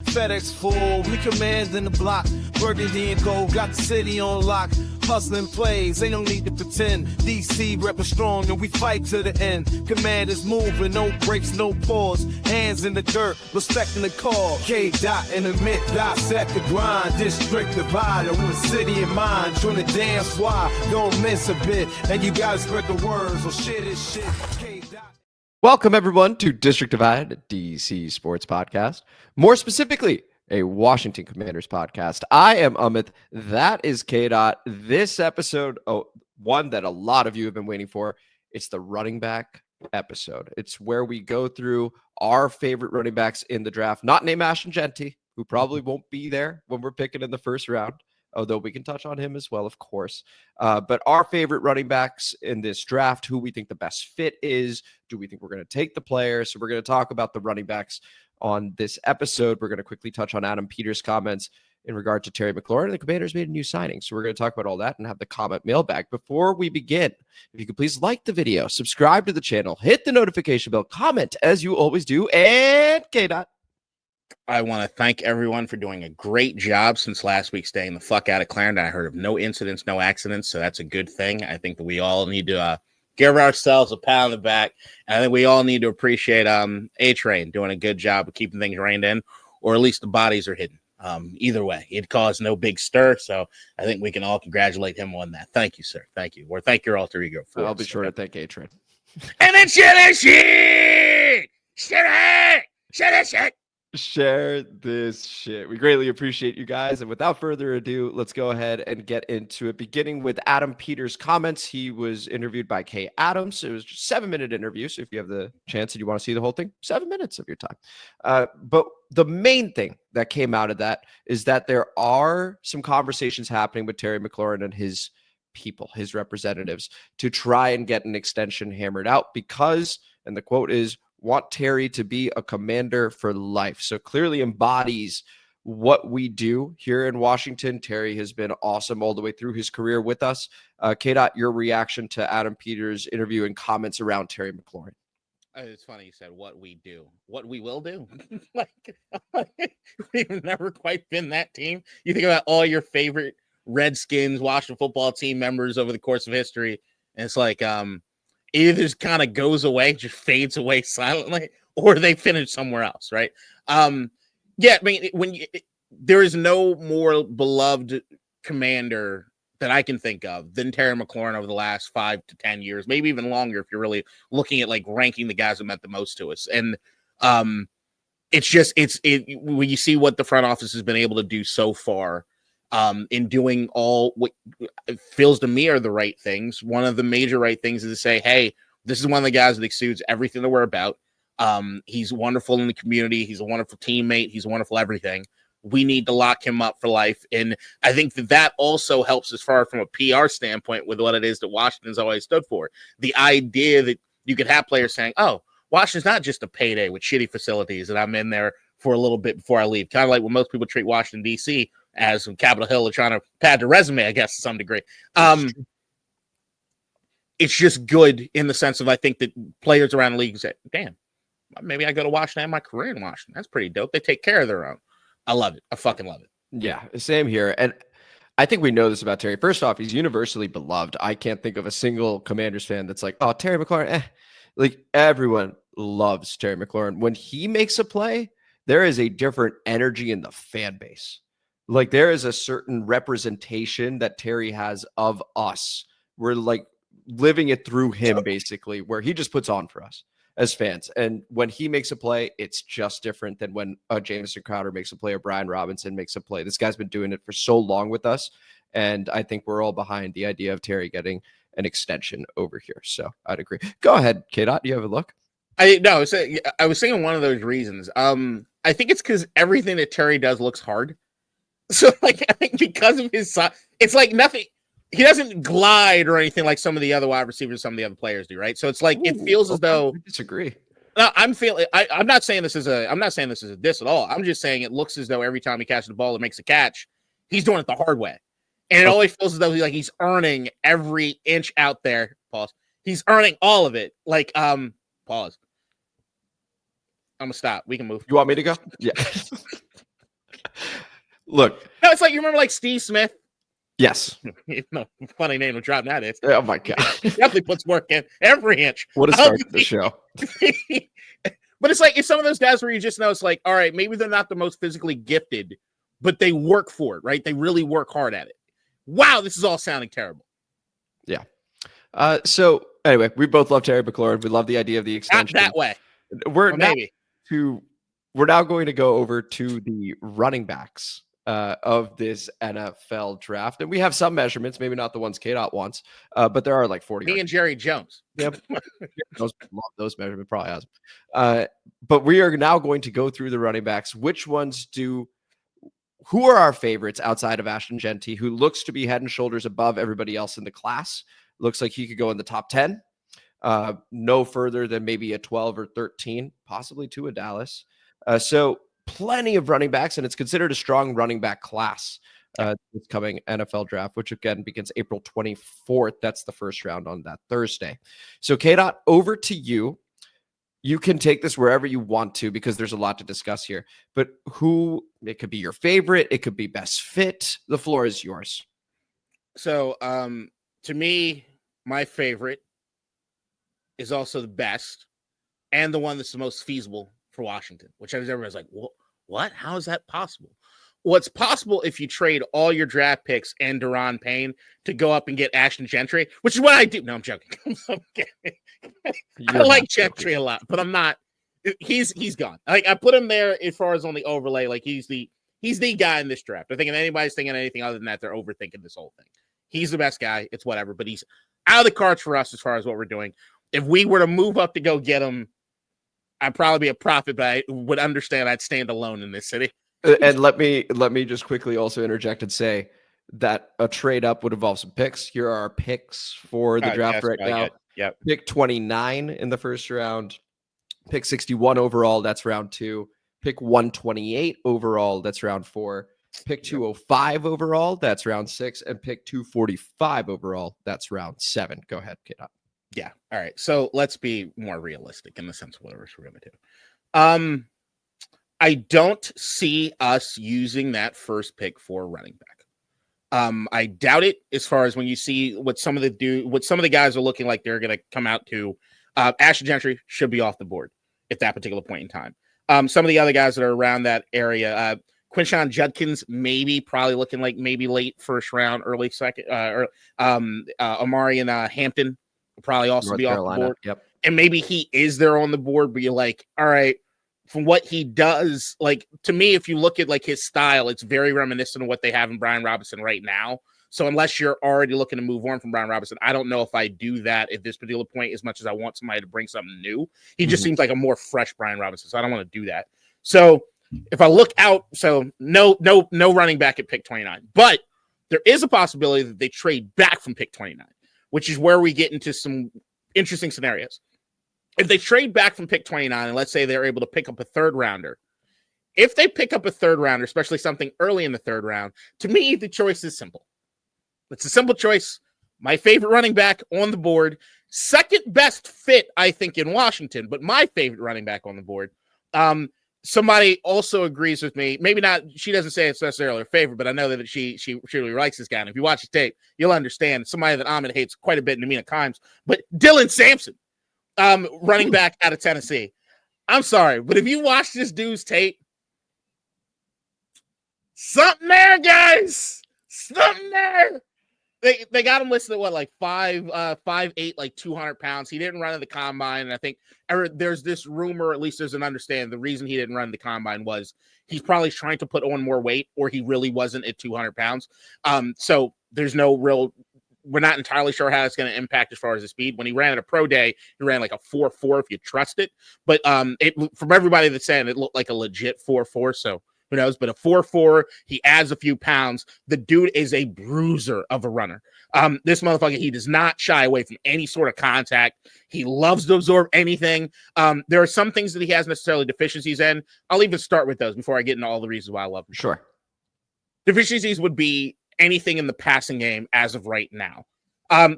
FedEx full, we commanding the block. Burgundy and gold, got the city on lock. Hustling plays, ain't no need to pretend. DC reppin' strong and we fight to the end. Command is moving, no breaks, no pause. Hands in the dirt, respecting the call. KDot and Amit dissect the grind. District divider with city in mind. Join the damn squad, don't miss a bit. And you gotta spread the words, so shit is shit. KDot. Welcome, everyone, to District Divided, a DC sports podcast. More specifically, a Washington Commanders podcast. I am Amit. That is KDot. This episode, one that a lot of you have been waiting for, it's the running back episode. It's where we go through our favorite running backs in the draft, not named Ashton Jeanty, who probably won't be there when we're picking in the first round, although we can touch on him as well, of course. But our favorite running backs in this draft, who we think the best fit is, do we think we're going to take the player? So we're going to talk about the running backs on this episode. We're going to quickly touch on Adam Peters' comments in regard to Terry McLaurin. The Commanders made a new signing. So we're going to talk about all that and have the comment mailbag. Before we begin, if you could please like the video, subscribe to the channel, hit the notification bell, comment as you always do, and KDot. I want to thank everyone for doing a great job since last week, staying the fuck out of Clarendon. I heard of no incidents, no accidents, so that's a good thing. I think that we all need to give ourselves a pat on the back. And I think we all need to appreciate A-Train doing a good job of keeping things reined in, or at least the bodies are hidden. Either way, it caused no big stir, so I think we can all congratulate him on that. Thank you, sir. Thank you. Or thank your alter ego for I'll be sure to thank A-Train. And then share this shit. We greatly appreciate you guys. And without further ado, let's go ahead and get into it. Beginning with Adam Peters' comments. He was interviewed by Kay Adams. It was just a 7-minute interview. So if you have the chance and you want to see the whole thing, 7 minutes of your time. But the main thing that came out of that is that there are some conversations happening with Terry McLaurin and his people, his representatives, to try and get an extension hammered out because, and the quote is, want Terry to be a Commander for life. So clearly embodies what we do here in Washington. Terry has been awesome all the way through his career with us. KDot, your reaction to Adam Peters' interview and comments around Terry McLaurin. It's funny you said what we do, what we will do. We've never quite been that team. You think about all your favorite Redskins, Washington football team members over the course of history, and it's like either just kind of goes away, just fades away silently, or they finish somewhere else, right? Yeah, I mean, there is no more beloved commander that I can think of than Terry McLaurin over the last 5 to 10 years, maybe even longer if you're really looking at like ranking the guys that meant the most to us. And it's just when you see what the front office has been able to do so far, in doing all what it feels to me are the right things. One of the major right things is to say, hey, this is one of the guys that exudes everything that we're about. He's wonderful in the community. He's a wonderful teammate. He's wonderful everything. We need to lock him up for life. And I think that also helps as far from a PR standpoint with what it is that Washington's always stood for. The idea that you could have players saying, oh, Washington's not just a payday with shitty facilities and I'm in there for a little bit before I leave. Kind of like when most people treat Washington, D.C. as Capitol Hill are trying to pad their resume, I guess, to some degree. It's just good in the sense of I think that players around the league say, damn, maybe I go to Washington and my career in Washington. That's pretty dope. They take care of their own. I love it. I fucking love it. Yeah, same here. And I think we know this about Terry. First off, he's universally beloved. I can't think of a single Commanders fan that's like, oh, Terry McLaurin, Like everyone loves Terry McLaurin. When he makes a play, there is a different energy in the fan base. Like there is a certain representation that Terry has of us. We're like living it through him, basically, where he just puts on for us as fans. And when he makes a play, it's just different than when Jamison Crowder makes a play or Brian Robinson makes a play. This guy's been doing it for so long with us. And I think we're all behind the idea of Terry getting an extension over here. So I'd agree. Go ahead, KDot. Do you have a look? I was saying one of those reasons. I think it's because everything that Terry does looks hard. So, like, I think because of his size, it's like nothing. He doesn't glide or anything like some of the other wide receivers, some of the other players do, right? So it's like it feels as though. I disagree. No, I'm not saying this is a diss at all. I'm just saying it looks as though every time he catches the ball or makes a catch, he's doing it the hard way, and it always feels as though he's earning every inch out there. Pause. He's earning all of it. Like pause. I'm gonna stop. We can move. You want me to go? Yeah. Look, No, it's like, you remember like Steve Smith? yes. No, funny name to drop that is. Oh my God. Definitely puts work in every inch. What a start to the show. But it's like, it's some of those guys where you just know it's like, all right, maybe they're not the most physically gifted, but they work for it, right? They really work hard at it. Wow, this is all sounding terrible. Yeah. So anyway, we both love Terry McLaurin. We love the idea of the extension. Not that way. We're Maybe. We're now going to go over to the running backs of this NFL draft. And we have some measurements, maybe not the ones KDot wants, but there are like 40. Me and Jerry Jones. Yep. those measurements probably has. But we are now going to go through the running backs. Who are our favorites outside of Ashton Jeanty, who looks to be head and shoulders above everybody else in the class? Looks like he could go in the top 10, no further than maybe a 12 or 13, possibly to a Dallas. So plenty of running backs, and it's considered a strong running back class this coming NFL draft, which again begins April 24th. That's the first round on that Thursday. So KDot, over to you. You can take this wherever you want to because there's a lot to discuss here. But it could be your favorite, it could be best fit. The floor is yours. So, to me, my favorite is also the best and the one that's the most feasible for Washington, which everybody's like, what? How is that possible? Well, it's possible if you trade all your draft picks and Daron Payne to go up and get Ashton Jeanty, which is what I do. No, I'm joking. I like Jeanty a lot, but I'm not. He's gone. Like, I put him there as far as on the overlay. Like, he's the guy in this draft. I think if anybody's thinking anything other than that, they're overthinking this whole thing. He's the best guy. It's whatever, but he's out of the cards for us as far as what we're doing. If we were to move up to go get him, I'd probably be a prophet, but I would understand I'd stand alone in this city. And let me just quickly also interject and say that a trade up would involve some picks. Here are our picks for the draft right now. Yep. Pick 29 in the first round. Pick 61 overall. That's round 2. Pick 128 overall. That's round 4. Pick 205 overall. That's round 6. And pick 245 overall. That's round 7. Go ahead, KDot. Yeah. All right. So let's be more realistic in the sense of what we're going to do. I don't see us using that first pick for running back. I doubt it as far as when you see what some of the guys are looking like they're going to come out to. Ashton Jeanty should be off the board at that particular point in time. Some of the other guys that are around that area, Quinshon Judkins, probably looking like maybe late first round, early second, Amari and Hampton will probably also North be Carolina, off the board. Yep. And maybe he is there on the board, but you're like, all right, from what he does, like, to me, if you look at like his style, it's very reminiscent of what they have in Brian Robinson right now. So unless you're already looking to move on from Brian Robinson, I don't know if I do that at this particular point as much as I want somebody to bring something new. He just seems like a more fresh Brian Robinson, so I don't want to do that. So if I look out, so no running back at pick 29, but there is a possibility that they trade back from pick 29, which is where we get into some interesting scenarios. If they trade back from pick 29, and let's say they're able to pick up a third rounder, if they pick up a third rounder, especially something early in the third round, to me, the choice is simple. It's a simple choice. My favorite running back on the board, second best fit, I think, in Washington, but my favorite running back on the board. Somebody also agrees with me. Maybe not, she doesn't say it's necessarily her favorite, but I know that she really likes this guy. And if you watch his tape, you'll understand somebody that Amit hates quite a bit in Amina Kimes, but Dylan Sampson. Running back out of Tennessee. I'm sorry, but if you watch this dude's tape, something there, guys. Something there. They got him listed at what, like 5'8", like 200 pounds. He didn't run in the combine, and I think there's this rumor, at least there's an understanding. The reason he didn't run the combine was he's probably trying to put on more weight, or he really wasn't at 200 pounds. So there's no real. We're not entirely sure how it's going to impact as far as the speed. When he ran at a pro day, he ran like a 4.4 if you trust it. But from everybody that's saying it looked like a legit 4.4. So who knows? But a 4.4, he adds a few pounds. The dude is a bruiser of a runner. This motherfucker, he does not shy away from any sort of contact. He loves to absorb anything. There are some things that he has necessarily deficiencies in. I'll even start with those before I get into all the reasons why I love him. Sure. Deficiencies would be anything in the passing game as of right now.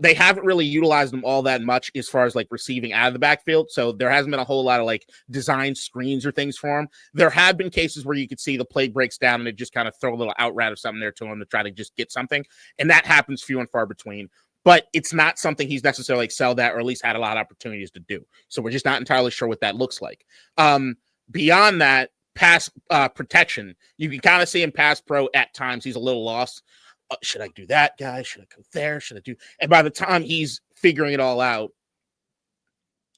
They haven't really utilized them all that much as far as like receiving out of the backfield. So there hasn't been a whole lot of like design screens or things for him. There have been cases where you could see the play breaks down and they just kind of throw a little out route or something there to him to try to just get something. And that happens few and far between. But it's not something he's necessarily excelled at, or at least had a lot of opportunities to do. So we're just not entirely sure what that looks like. Beyond that, pass protection, you can kind of see in pass pro at times he's a little lost. Should I do that, guy? Should I go there? Should I do? And by the time he's figuring it all out,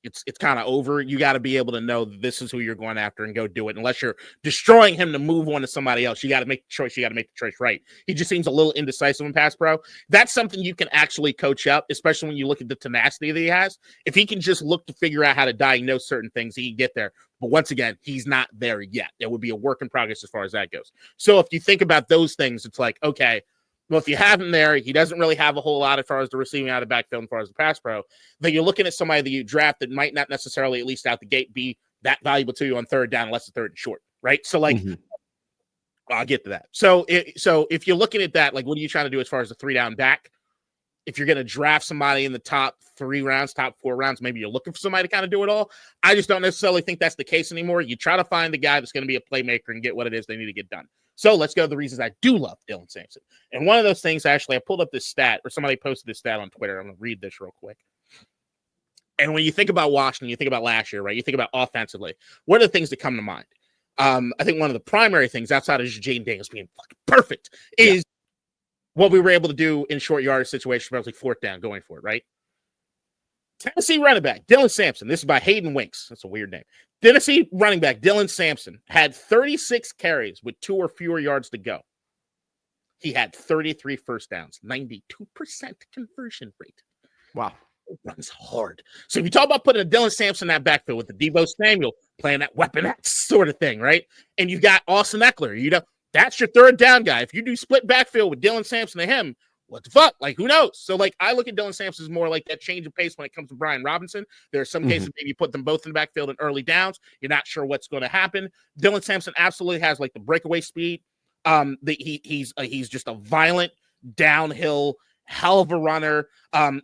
it's kind of over. You got to be able to know this is who you're going after and go do it. Unless you're destroying him to move on to somebody else, you got to make the choice. You got to make the choice right. He just seems a little indecisive in pass pro. That's something you can actually coach up, especially when you look at the tenacity that he has. If he can just look to figure out how to diagnose certain things, he can get there. But once again, he's not there yet. It would be a work in progress as far as that goes. So if you think about those things, it's like, okay, well, if you have him there, he doesn't really have a whole lot as far as the receiving out of the backfield, as far as the pass pro. Then you're looking at somebody that you draft that might not necessarily, at least out the gate, be that valuable to you on third down, unless it's third and short, right? So, like, I'll get to that. So if you're looking at that, like, what are you trying to do as far as the 3-down back? If you're going to draft somebody in the top 3 rounds, top 4 rounds, maybe you're looking for somebody to kind of do it all. I just don't necessarily think that's the case anymore. You try to find the guy that's going to be a playmaker and get what it is they need to get done. So let's go to the reasons I do love Dylan Sampson. And one of those things, actually, I pulled up this stat, or somebody posted this stat on Twitter. I'm going to read this real quick. And when you think about Washington, you think about last year, right? You think about offensively. What are the things that come to mind? I think one of the primary things outside of Jaydon Daniels being fucking perfect is what we were able to do in short yardage situations, especially fourth down going for it, right? Tennessee running back, Dylan Sampson. This is by Hayden Winks. That's a weird name. Tennessee running back, Dylan Sampson, had 36 carries with 2 or fewer yards to go. He had 33 first downs, 92% conversion rate. Wow. It runs hard. So if you talk about putting a Dylan Sampson in that backfield with the Deebo Samuel playing that weapon, that sort of thing, right? And you got Austin Ekeler. You know, that's your third down guy. If you do split backfield with Dylan Sampson and him, what the fuck? Like, who knows? So, like, I look at Dylan Sampson as more like that change of pace when it comes to Brian Robinson. There are some cases maybe you put them both in the backfield in early downs. You're not sure what's going to happen. Dylan Sampson absolutely has like the breakaway speed. He's just a violent downhill hell of a runner. I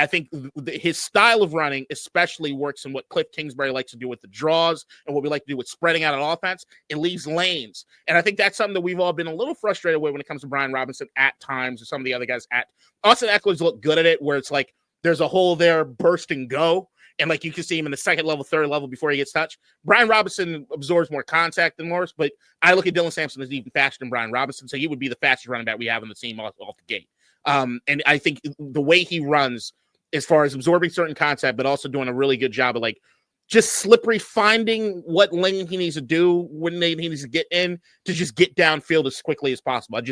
think his style of running especially works in what Cliff Kingsbury likes to do with the draws and what we like to do with spreading out an offense. It leaves lanes. And I think that's something that we've all been a little frustrated with when it comes to Brian Robinson at times, or some of the other guys at Austin Ekeler's look good at it, where it's like there's a hole there, burst and go. And like you can see him in the second level, third level before he gets touched. Brian Robinson absorbs more contact than Morris, but I look at Dylan Sampson as even faster than Brian Robinson. So he would be the fastest running back we have on the team off the gate. And I think the way he runs, as far as absorbing certain concept, but also doing a really good job of like just slippery finding what lane he needs to do when he needs to get in to just get downfield as quickly as possible. You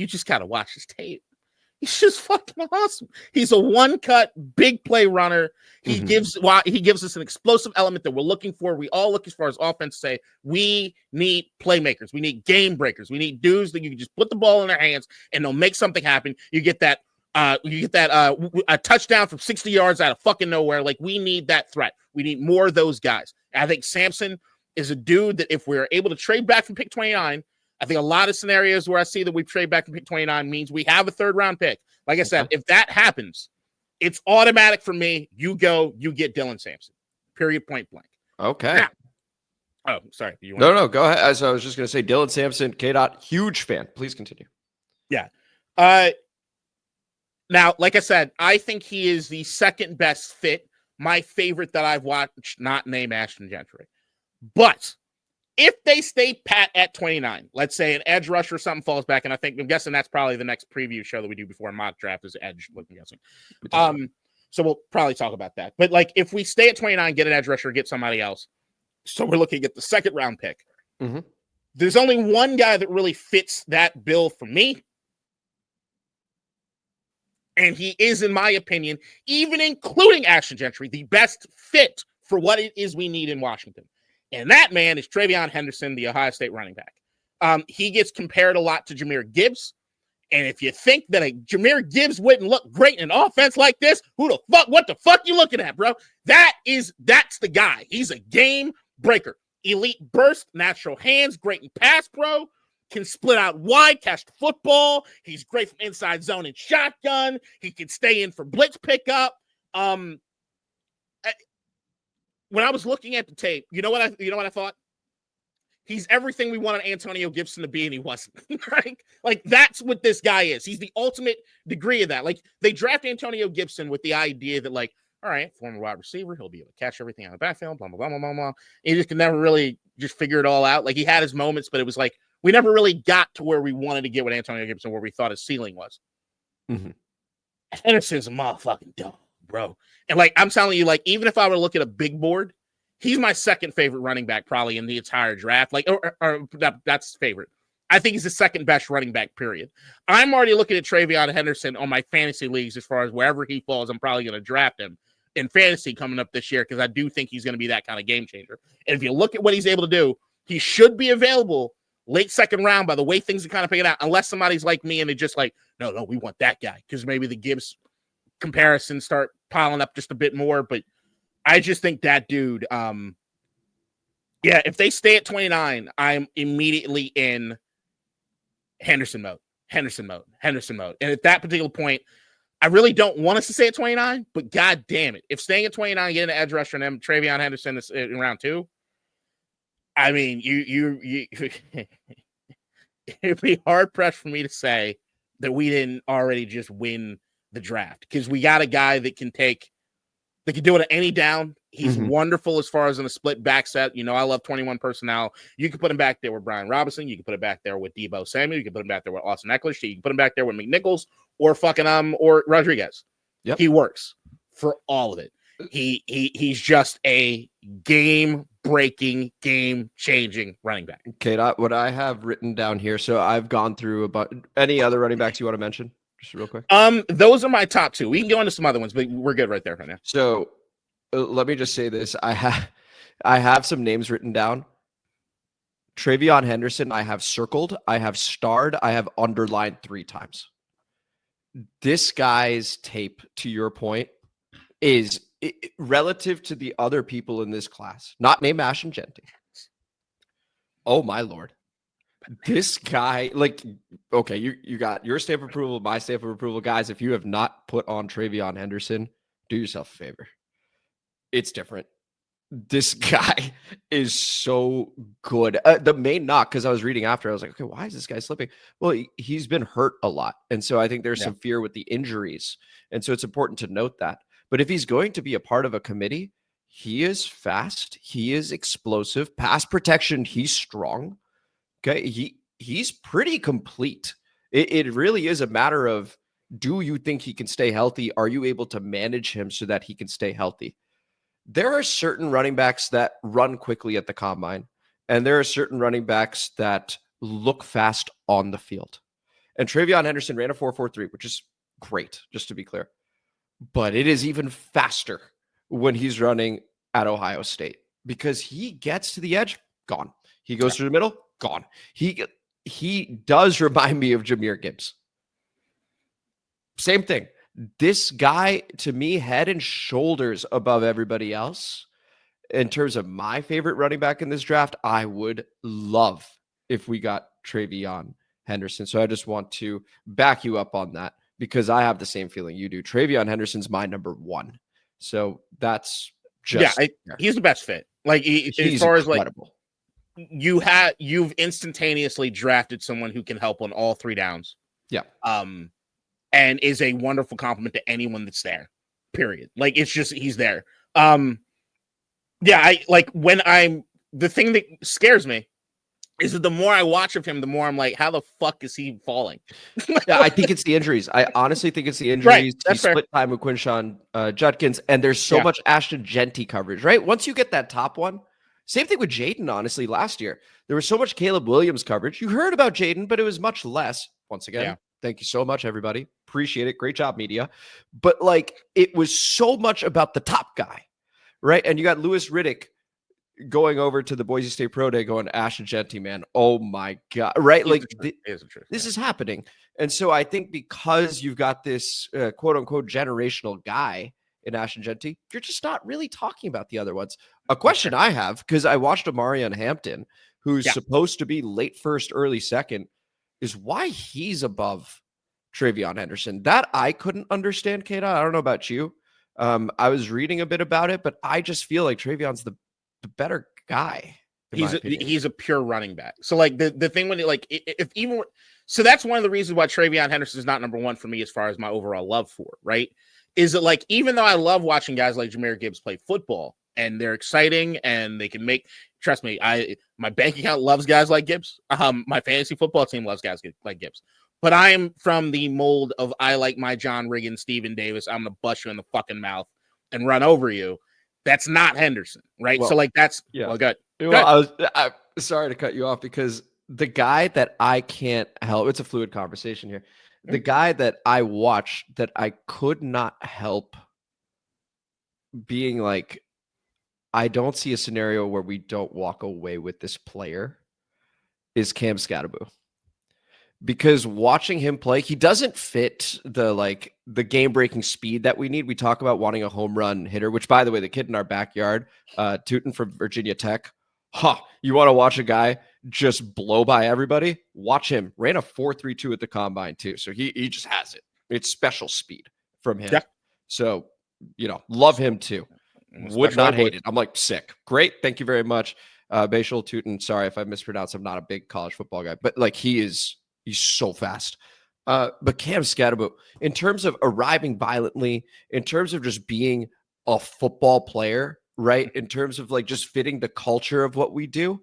just gotta watch his tape. He's just fucking awesome. He's a one-cut, big play runner. He gives us an explosive element that we're looking for. We all look as far as offense say, we need playmakers. We need game breakers. We need dudes that you can just put the ball in their hands and they'll make something happen. You get that a touchdown from 60 yards out of fucking nowhere. Like, we need that threat. We need more of those guys. And I think Sampson is a dude that if we're able to trade back from pick 29, I think a lot of scenarios where I see that we trade back from pick 29 means we have a third round pick. Like I said, if that happens, it's automatic for me. You get Dylan Sampson. Period, point blank. Okay. Now, sorry. No, go ahead. As I was just going to say, Dylan Sampson, KDot, huge fan. Please continue. Yeah. Now, like I said, I think he is the second best fit. My favorite that I've watched, not named Ashton Jeanty. But if they stay pat at 29, let's say an edge rusher or something falls back, and I'm guessing that's probably the next preview show that we do before a mock draft is edge, I'm guessing. So we'll probably talk about that. But like, if we stay at 29, get an edge rusher, get somebody else. So we're looking at the second round pick. There's only one guy that really fits that bill for me. And he is, in my opinion, even including Ashton Jeanty, the best fit for what it is we need in Washington. And that man is TreVeyon Henderson, the Ohio State running back. He gets compared a lot to Jahmyr Gibbs. And if you think that a Jahmyr Gibbs wouldn't look great in an offense like this, what the fuck you looking at, bro? That's the guy. He's a game breaker. Elite burst, natural hands, great in pass pro, can split out wide, catch the football. He's great from inside zone and shotgun. He can stay in for blitz pickup. When I was looking at the tape, you know what I thought? He's everything we wanted Antonio Gibson to be, and he wasn't. Right? Like, that's what this guy is. He's the ultimate degree of that. Like, they draft Antonio Gibson with the idea that, like, all right, former wide receiver, he'll be able to catch everything on the backfield, blah, blah, blah, blah, blah, blah. He just could never really just figure it all out. Like, he had his moments, but it was like, we never really got to where we wanted to get with Antonio Gibson, where we thought his ceiling was. Mm-hmm. Henderson's a motherfucking dog, bro. And, like, I'm telling you, like, even if I were to look at a big board, he's my second favorite running back probably in the entire draft. Like, or that's favorite. I think he's the second best running back, period. I'm already looking at TreVeyon Henderson on my fantasy leagues as far as wherever he falls, I'm probably going to draft him in fantasy coming up this year because I do think he's going to be that kind of game changer. And if you look at what he's able to do, he should be available late second round by the way things are kind of picking out, unless somebody's like me and they're just like, no, we want that guy because maybe the Gibbs comparisons start piling up just a bit more. But I just think that dude, if they stay at 29, I'm immediately in Henderson mode. And at that particular point, I really don't want us to stay at 29, but god damn it. If staying at 29, getting an edge rusher and TreVeyon Henderson is in round 2, I mean, you it'd be hard pressed for me to say that we didn't already just win the draft because we got a guy that can do it at any down. He's wonderful as far as in a split back set. You know, I love 21 personnel. You can put him back there with Brian Robinson. You can put him back there with Deebo Samuel. You can put him back there with Austin Ekeler. You can put him back there with McNichols or or Rodriguez. Yep. He works for all of it. He's just a game-breaking, game-changing running back. Okay, what I have written down here. So I've gone through about any other running backs you want to mention, just real quick. Those are my top 2. We can go into some other ones, but we're good right there right now. So let me just say this: I have some names written down. TreVeyon Henderson, I have circled, I have starred, I have underlined 3 times. This guy's tape, to your point, is relative to the other people in this class, not named Ashton Jeanty. Oh my Lord. This guy, like, okay, you got your stamp of approval, my stamp of approval. Guys, if you have not put on TreVeyon Henderson, do yourself a favor. It's different. This guy is so good. The main knock, because I was reading after, I was like, okay, why is this guy slipping? Well, he's been hurt a lot. And so I think there's some fear with the injuries. And so it's important to note that. But if he's going to be a part of a committee, he is fast. He is explosive. Pass protection, he's strong. Okay. He's pretty complete. It really is a matter of, do you think he can stay healthy? Are you able to manage him so that he can stay healthy? There are certain running backs that run quickly at the combine, and there are certain running backs that look fast on the field. And TreVeyon Henderson ran a 4.43, which is great, just to be clear. But it is even faster when he's running at Ohio State because he gets to the edge, gone. He goes through the middle, gone. He does remind me of Jahmyr Gibbs. Same thing. This guy, to me, head and shoulders above everybody else. In terms of my favorite running back in this draft, I would love if we got TreVeyon Henderson. So I just want to back you up on that because I have the same feeling you do. TreVeyon Henderson's my number 1. So that's just... he's the best fit. Like, as far incredible. As like, you've instantaneously drafted someone who can help on all 3 downs. Yeah. And is a wonderful compliment to anyone that's there, period. Like, it's just, he's there. The thing that scares me is that the more I watch of him, the more I'm like, how the fuck is he falling? I think it's the injuries. I honestly think it's the injuries. Right, he split time with Quinshon Judkins, and there's so much Ashton Jeanty coverage, right? Once you get that top one, same thing with Jaydon, honestly, last year. There was so much Caleb Williams coverage. You heard about Jaydon, but it was much less. Once again, thank you so much, everybody. Appreciate it. Great job, media. But, like, it was so much about the top guy, right? And you got Louis Riddick going over to the Boise State Pro Day going, Ashton Jeanty, man, oh my God, right? Like, this is happening. And so I think because you've got this quote-unquote generational guy in Ashton Jeanty, you're just not really talking about the other ones. A question I have, because I watched Amarian Hampton, who's supposed to be late first, early second, is why he's above TreVeyon Henderson. That I couldn't understand, KDot. I don't know about you. I was reading a bit about it, but I just feel like TreVeyon's the better guy. He's a pure running back. So like the thing when so that's one of the reasons why TreVeyon Henderson is not number one for me as far as my overall love for, right? Is that like, even though I love watching guys like Jahmyr Gibbs play football and they're exciting and they can make, trust me, my bank account loves guys like Gibbs. My fantasy football team loves guys like Gibbs. But I am from the mold of, I like my John Riggins, Stephen Davis. I'm going to bust you in the fucking mouth and run over you. That's not Henderson, right? Well, so like that's, yeah. well, good. Well, I'm sorry to cut you off, because the guy that I can't help, it's a fluid conversation here. The guy that I watched that I could not help being like, I don't see a scenario where we don't walk away with this player, is Cam Skattebo. Because watching him play, he doesn't fit the game-breaking speed that we need. We talk about wanting a home run hitter, which, by the way, the kid in our backyard, Tuten from Virginia Tech, you want to watch a guy just blow by everybody? Watch him. Ran a 4.32 at the combine too, so he just has it. It's special speed from him. Yeah. So, love him too. Would not hate it. I'm like, sick. Great. Thank you very much. Bhayshul Tuten. Sorry if I mispronounced. I'm not a big college football guy, but like he's so fast. But Cam Skattebo, in terms of arriving violently, in terms of just being a football player, right? In terms of like just fitting the culture of what we do,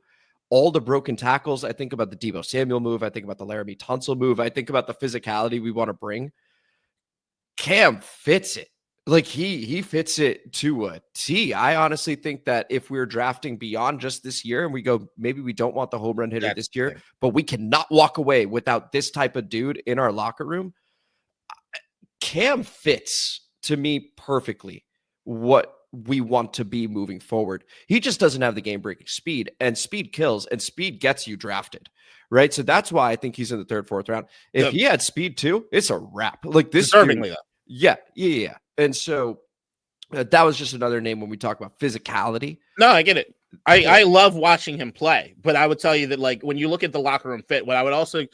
all the broken tackles. I think about the Deebo Samuel move. I think about the Laramie Tunsil move. I think about the physicality we want to bring. Cam fits it. Like he fits it to a T. I honestly think that if we're drafting beyond just this year and we go, maybe we don't want the home run hitter this year, but we cannot walk away without this type of dude in our locker room. Cam fits to me perfectly what we want to be moving forward. He just doesn't have the game breaking speed, and speed kills, and speed gets you drafted. Right. So that's why I think he's in the 3rd, 4th round. If he had speed too, it's a wrap. Like this. Deservingly, though. Yeah. And so that was just another name when we talk about physicality. No, I get it. I love watching him play, but I would tell you that, like, when you look at the locker room fit, what I would also,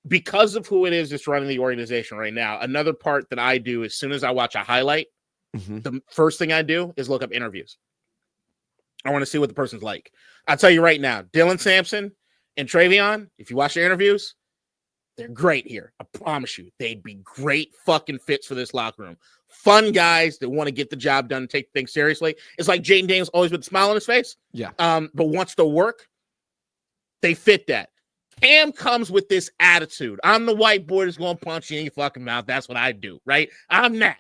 because of who it is that's running the organization right now, another part that I do as soon as I watch a highlight, the first thing I do is look up interviews. I want to see what the person's like. I'll tell you right now, Dylan Sampson and TreVeyon, if you watch their interviews, they're great here. I promise you. They'd be great fucking fits for this locker room. Fun guys that want to get the job done and take things seriously. It's like Jaydon Daniels always with a smile on his face. Yeah. But wants to work. They fit that. Cam comes with this attitude. I'm the white boy that's going to punch you in your fucking mouth. That's what I do, right? I'm that.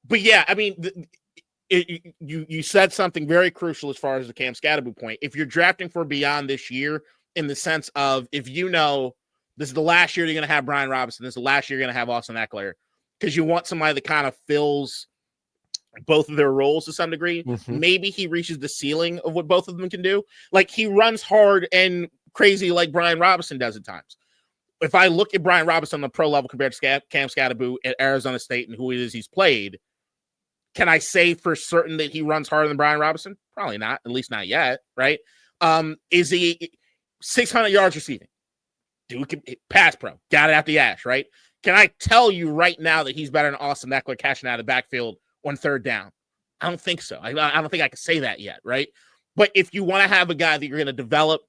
But yeah, I mean, you said something very crucial as far as the Cam Skattebo point. If you're drafting for beyond this year, in the sense of, if you know this is the last year you're going to have Brian Robinson, this is the last year you're going to have Austin Ekeler, because you want somebody that kind of fills both of their roles to some degree. Maybe he reaches the ceiling of what both of them can do. Like, he runs hard and crazy like Brian Robinson does at times. If I look at Brian Robinson on the pro level compared to Cam Skattebo at Arizona State and who it is he's played, can I say for certain that he runs harder than Brian Robinson? Probably not, at least not yet, right? Is he 600 yards receiving? Dude can pass pro. Got it out the ash, right? Can I tell you right now that he's better than Austin Ekeler catching out of the backfield on 3rd down? I don't think so. I don't think I can say that yet, right? But if you want to have a guy that you're going to develop,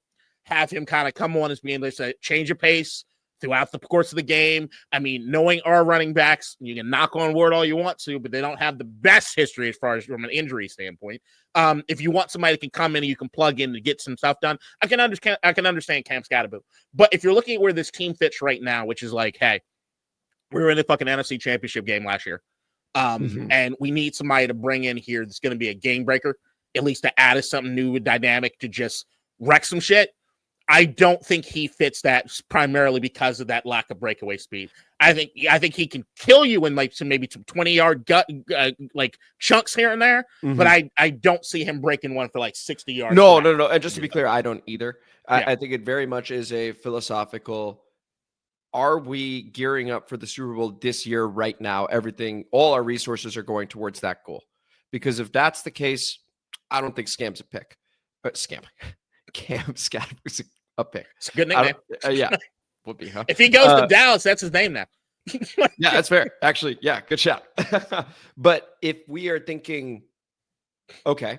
have him kind of come on as being this change of pace throughout the course of the game. I mean, knowing our running backs, you can knock on wood all you want to, but they don't have the best history as far as from an injury standpoint. If you want somebody that can come in and you can plug in to get some stuff done, I can understand Cam Skattebo. But if you're looking at where this team fits right now, which is like, hey, we were in the fucking NFC Championship game last year, and we need somebody to bring in here that's going to be a game breaker, at least to add us something new and dynamic to just wreck some shit. I don't think he fits that, primarily because of that lack of breakaway speed. I think he can kill you in like some 20-yard gut like chunks here and there, but I don't see him breaking one for like 60 yards. No. And just to be clear, I don't either. I think it very much is a philosophical. Are we gearing up for the Super Bowl this year right now? All our resources are going towards that goal. Because if that's the case, I don't think Scam's a pick. Scam. Cam Skattebo a pick. It's a good nickname. Yeah, would be. Huh? If he goes to Dallas, that's his name now. Yeah, that's fair. Actually, yeah, good shout. But if we are thinking, okay,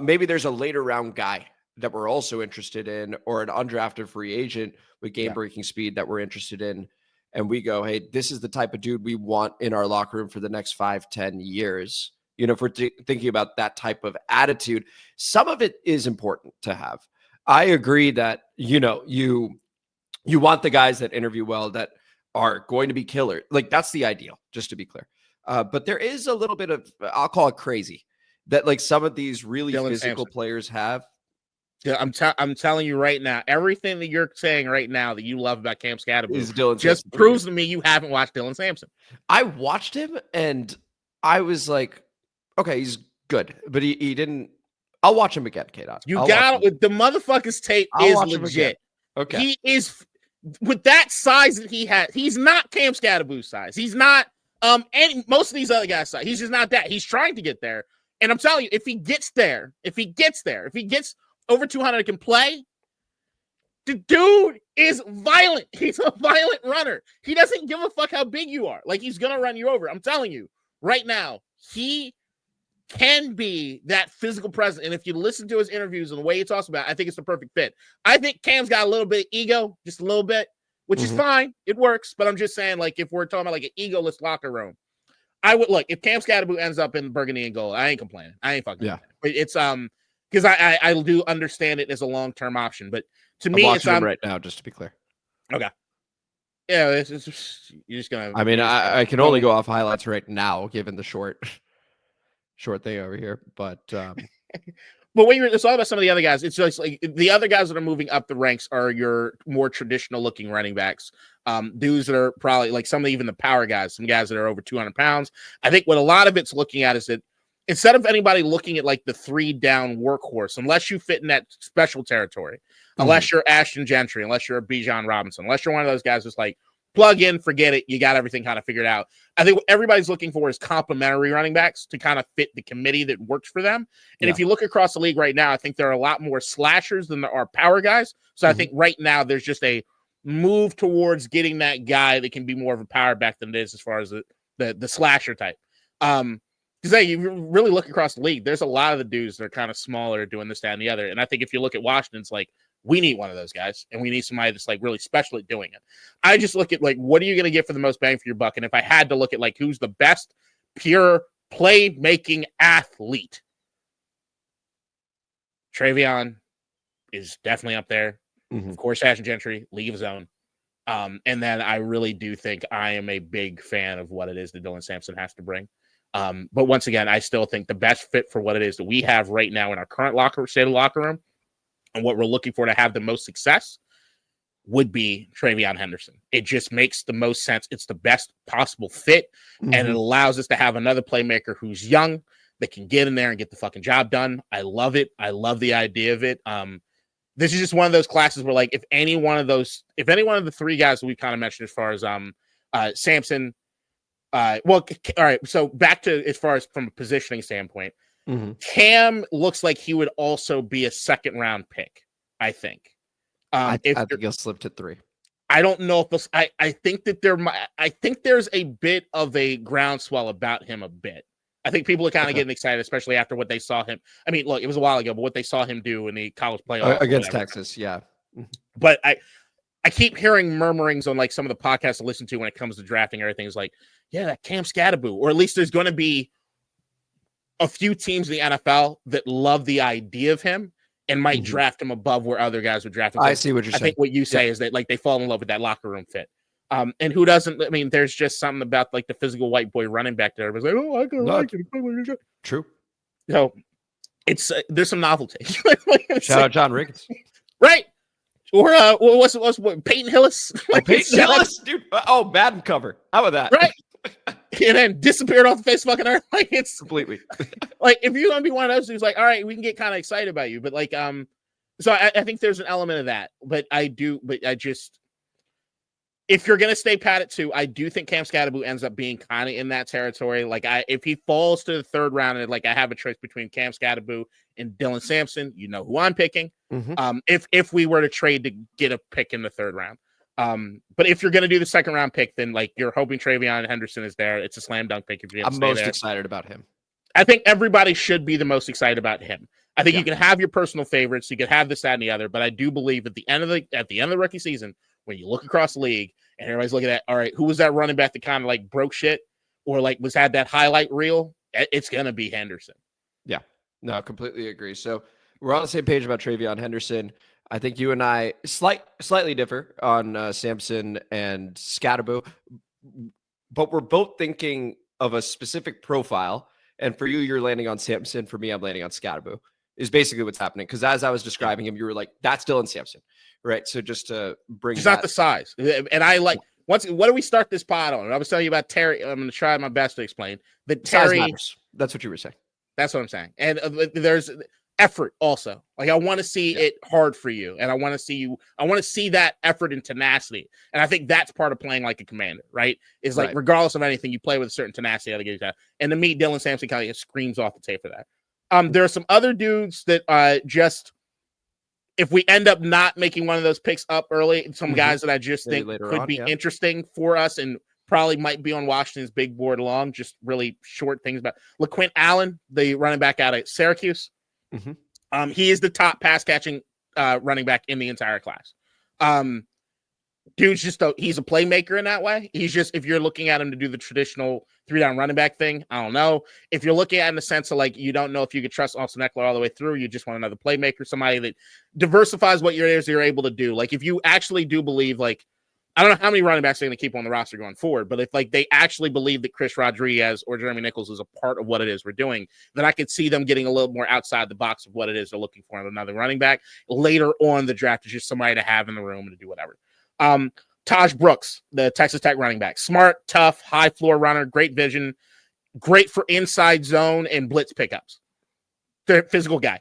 maybe there's a later round guy that we're also interested in, or an undrafted free agent with game-breaking speed that we're interested in, and we go, hey, this is the type of dude we want in our locker room for the next 5-10 years. You know, if we're thinking about that type of attitude, some of it is important to have. I agree that, you know, you want the guys that interview well, that are going to be killer. Like, that's the ideal, just to be clear. But there is a little bit of, I'll call it crazy, that like some of these really Dylan physical Sampson. players have. Yeah, I'm telling you right now, everything that you're saying right now that you love about Cam Skattebo Is Dylan just Sampson proves to me you haven't watched Dylan Sampson. I watched him and I was like, okay, he's good, but he didn't. I'll watch him again, KDot. You got it. The motherfucker's tape is legit. Okay. He is, with that size that he has, he's not Cam Skattebo's size. He's not most of these other guys' size. He's just not that. He's trying to get there. And I'm telling you, if he gets over 200 and can play, the dude is violent. He's a violent runner. He doesn't give a fuck how big you are. Like, he's going to run you over. I'm telling you right now, he can be that physical presence. And if you listen to his interviews and the way he talks about it, I think it's the perfect fit. I think Cam's got a little bit of ego, just a little bit, which is fine. It works. But I'm just saying, like, if we're talking about like an egoless locker room, I would look, if Cam Skattebo ends up in burgundy and gold, I ain't complaining. I ain't fucking But it's because I do understand it as a long-term option. But to me, it's right now, just to be clear. Okay. Yeah, it's just, you're just gonna. I mean, I can only go off highlights right now, given the short thing over here. But but when it's all about some of the other guys, it's just like the other guys that are moving up the ranks are your more traditional looking running backs. Dudes that are probably like some of even the power guys, some guys that are over 200 pounds. I think what a lot of it's looking at is that instead of anybody looking at like the 3-down workhorse, unless you fit in that special territory, unless you're Ashton Jeanty, unless you're a Bijan Robinson, unless you're one of those guys that's like plug in, forget it, you got everything kind of figured out. I think what everybody's looking for is complementary running backs to kind of fit the committee that works for them. And if you look across the league right now, I think there are a lot more slashers than there are power guys. So I think right now there's just a move towards getting that guy that can be more of a power back than it is as far as the slasher type. Because hey, you really look across the league, there's a lot of the dudes that are kind of smaller doing this, that, and the other. And I think if you look at Washington, it's like, we need one of those guys, and we need somebody that's like really special at doing it. I just look at like, what are you going to get for the most bang for your buck? And if I had to look at like who's the best pure playmaking athlete, TreVeyon is definitely up there. Of course, Ashton Jeanty, league of his own. And then I really do think I am a big fan of what it is that Dylan Sampson has to bring. But once again, I still think the best fit for what it is that we have right now in our current state of locker room and what we're looking for to have the most success would be TreVeyon Henderson. It just makes the most sense. It's the best possible fit, and it allows us to have another playmaker who's young that can get in there and get the fucking job done. I love it. I love the idea of it. This is just one of those classes where, like, if any one of the three guys that we kind of mentioned as far as Sampson, all right, so back to as far as from a positioning standpoint, Cam looks like he would also be a second-round pick, I think. I think he'll slip to 3. I don't know if I think that I think there's a bit of a groundswell about him a bit. I think people are kind of getting excited, especially after what they saw him. I mean, look, it was a while ago, but what they saw him do in the college playoff against Texas, yeah. But I keep hearing murmurings on like some of the podcasts I listen to when it comes to drafting everything. Is like, yeah, that Cam Skattebo, or at least there's going to be a few teams in the NFL that love the idea of him and might draft him above where other guys would draft him. I see what you're saying. I think what you say is that like they fall in love with that locker room fit. And who doesn't? I mean, there's just something about like the physical white boy running back there. Everybody's like, oh, I can like it. True. So it's there's some novelty. Shout out John Riggins. Right. Or what's Peyton Hillis? Like, Peyton Hillis, dude. Oh, Madden cover. How about that? Right. And then disappeared off the face of fucking earth. Like, it's completely like if you're gonna be one of those who's like, all right, we can get kind of excited about you, but like so I think there's an element of that. But I just if you're going to stay pat at 2, I do think Cam Skattebo ends up being kind of in that territory. Like, if he falls to the 3rd round and like I have a choice between Cam Skattebo and Dylan Sampson, you know who I'm picking. If we were to trade to get a pick in the 3rd round. But if you're going to do the 2nd round pick, then like you're hoping TreVeyon Henderson is there. It's a slam dunk pick. If you I'm most excited about him. I think everybody should be the most excited about him. I think you can have your personal favorites. You can have this, that, and the other. But I do believe at the end of the rookie season, when you look across the league and everybody's looking at, all right, who was that running back that kind of like broke shit or like had that highlight reel? It's going to be Henderson. Yeah, no, I completely agree. So we're on the same page about TreVeyon Henderson. I think you and I slightly differ on Sampson and Skattebo, but we're both thinking of a specific profile. And for you, you're landing on Sampson. For me, I'm landing on Skattebo. Is basically what's happening. Because as I was describing him, you were like, "That's Dylan Sampson," right? So just to bring, it's not the size. And I like what do we start this pod on? I was telling you about Terry. I'm going to try my best to explain that Terry. That's what you were saying. That's what I'm saying. And there's effort also. Like I want to see it hard for you, and I want to see you. I want to see that effort and tenacity. And I think that's part of playing like a commander, right? Is like regardless of anything, you play with a certain tenacity. To get that. And to me, Dylan Sampson kind of screams off the tape for that. There are some other dudes that just if we end up not making one of those picks up early, some guys that I just think could be interesting for us and probably might be on Washington's big board along. Just really short things about LeQuint Allen, the running back out of Syracuse. He is the top pass catching running back in the entire class. Dude's just he's a playmaker in that way. He's just, if you're looking at him to do the traditional 3-down running back thing, I don't know. If you're looking at it in the sense of like, you don't know if you could trust Austin Ekeler all the way through, you just want another playmaker, somebody that diversifies what you're able to do. Like if you actually do believe, like, I don't know how many running backs they're going to keep on the roster going forward, but if like they actually believe that Chris Rodriguez or Jeremy McNichols is a part of what it is we're doing, then I could see them getting a little more outside the box of what it is they're looking for in another running back later on the draft. Is just somebody to have in the room and to do whatever. Tahj Brooks, the Texas Tech running back, smart, tough, high floor runner, great vision, great for inside zone and blitz pickups. Physical guy.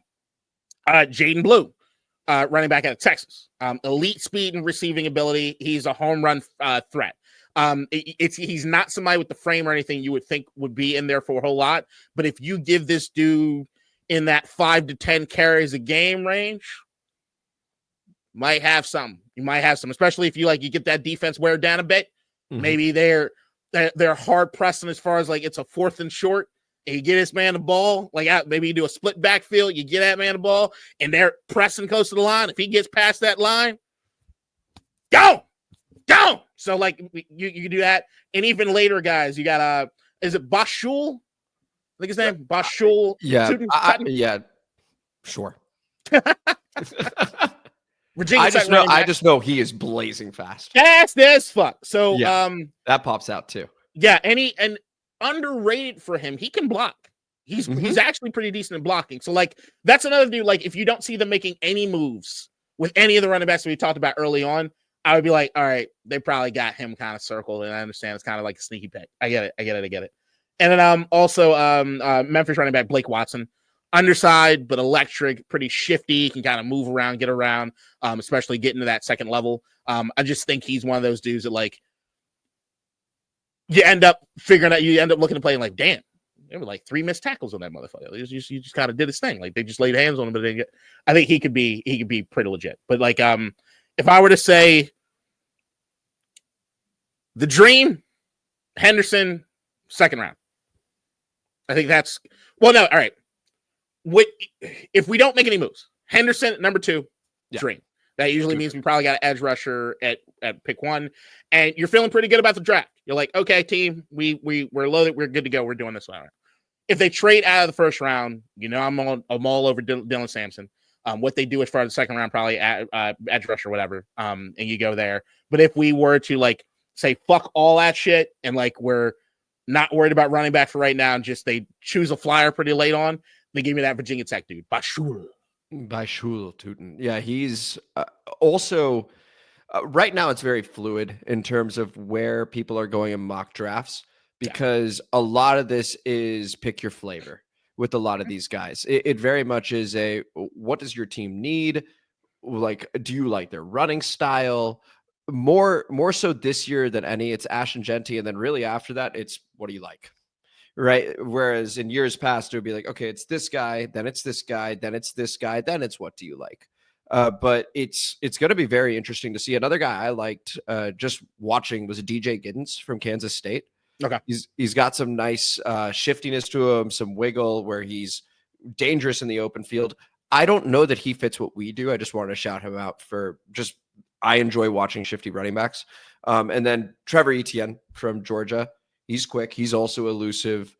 Jaydon Blue, running back out of Texas, elite speed and receiving ability. He's a home run threat. He's not somebody with the frame or anything you would think would be in there for a whole lot. But if you give this dude in that 5 to 10 carries a game range, might have some. You might have some, especially if you get that defense wear down a bit. Maybe they're hard pressing as far as like it's a 4th and short. And you get this man the ball, maybe you do a split backfield, you get that man the ball, and they're pressing close to the line. If he gets past that line, go. So you can do that. And even later, guys, you got is it Bhayshul? I think his name Bhayshul. Yeah, sure. I just know he is blazing fast. Fast as fuck. So that pops out too. Yeah, and underrated for him, he can block. He's actually pretty decent in blocking. So that's another dude. If you don't see them making any moves with any of the running backs that we talked about early on, I would be like, all right, they probably got him kind of circled, and I understand it's kind of like a sneaky pick. I get it. And then also Memphis running back Blake Watson. Underside, but electric, pretty shifty, can kind of move around, get around, especially getting to that second level. I just think he's one of those dudes that you end up looking to play and damn, there were 3 missed tackles on that motherfucker. You just kind of did his thing. They just laid hands on him, but I think he could be pretty legit. But if I were to say the dream, Henderson, 2nd round. I think that's all right. If we don't make any moves, Henderson number 2, dream. That usually means we probably got an edge rusher at pick 1, and you're feeling pretty good about the draft. You're like, okay, team, we're loaded, we're good to go. We're doing this one. If they trade out of the 1st round, I'm all over Dylan Sampson. What they do as far as the 2nd round, probably edge rusher, whatever. And you go there. But if we were to say fuck all that shit and we're not worried about running back for right now, and just they choose a flyer pretty late on. They gave me that Virginia Tech dude, Bhayshul Tuten. Yeah, he's also right now it's very fluid in terms of where people are going in mock drafts because a lot of this is pick your flavor with a lot of these guys. It very much is what does your team need? Do you like their running style? more so this year than any. It's Ashton Jeanty, and then really after that, it's what do you like, right? Whereas in years past, it would be like, okay, it's this guy, then it's this guy, then it's this guy, then it's what do you like. But it's going to be very interesting to see. Another guy I liked just watching was DJ Giddens from Kansas State. Okay, he's got some nice shiftiness to him, some wiggle where he's dangerous in the open field. I don't know that he fits what we do. I just wanted to shout him out for just. I enjoy watching shifty running backs. And then Trevor Etienne from Georgia. He's quick. He's also elusive.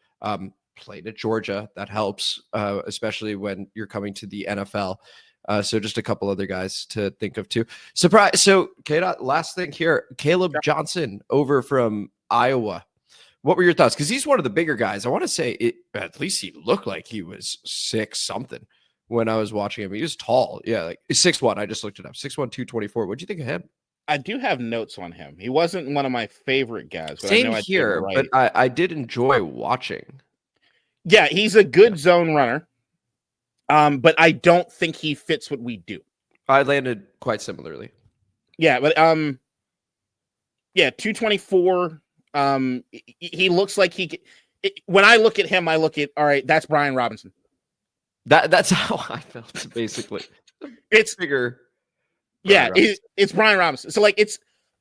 Played at Georgia. That helps, especially when you're coming to the NFL. So just a couple other guys to think of too. Surprise. So KDot, last thing here, Caleb Johnson over from Iowa. What were your thoughts? Because he's one of the bigger guys. I want to say at least he looked like he was 6'something. When I was watching him, he was tall. Yeah, like 6'1". I just looked it up. 6'1", 224. What'd you think of him? I do have notes on him. He wasn't one of my favorite guys. But Same I know here, but I did enjoy watching. Yeah, he's a good zone runner. But I don't think he fits what we do. I landed quite similarly. Yeah, but 224. He looks like when I look at him, I look at all right. That's Brian Robinson. That's how I felt basically. It's bigger. It's Brian Robinson. So like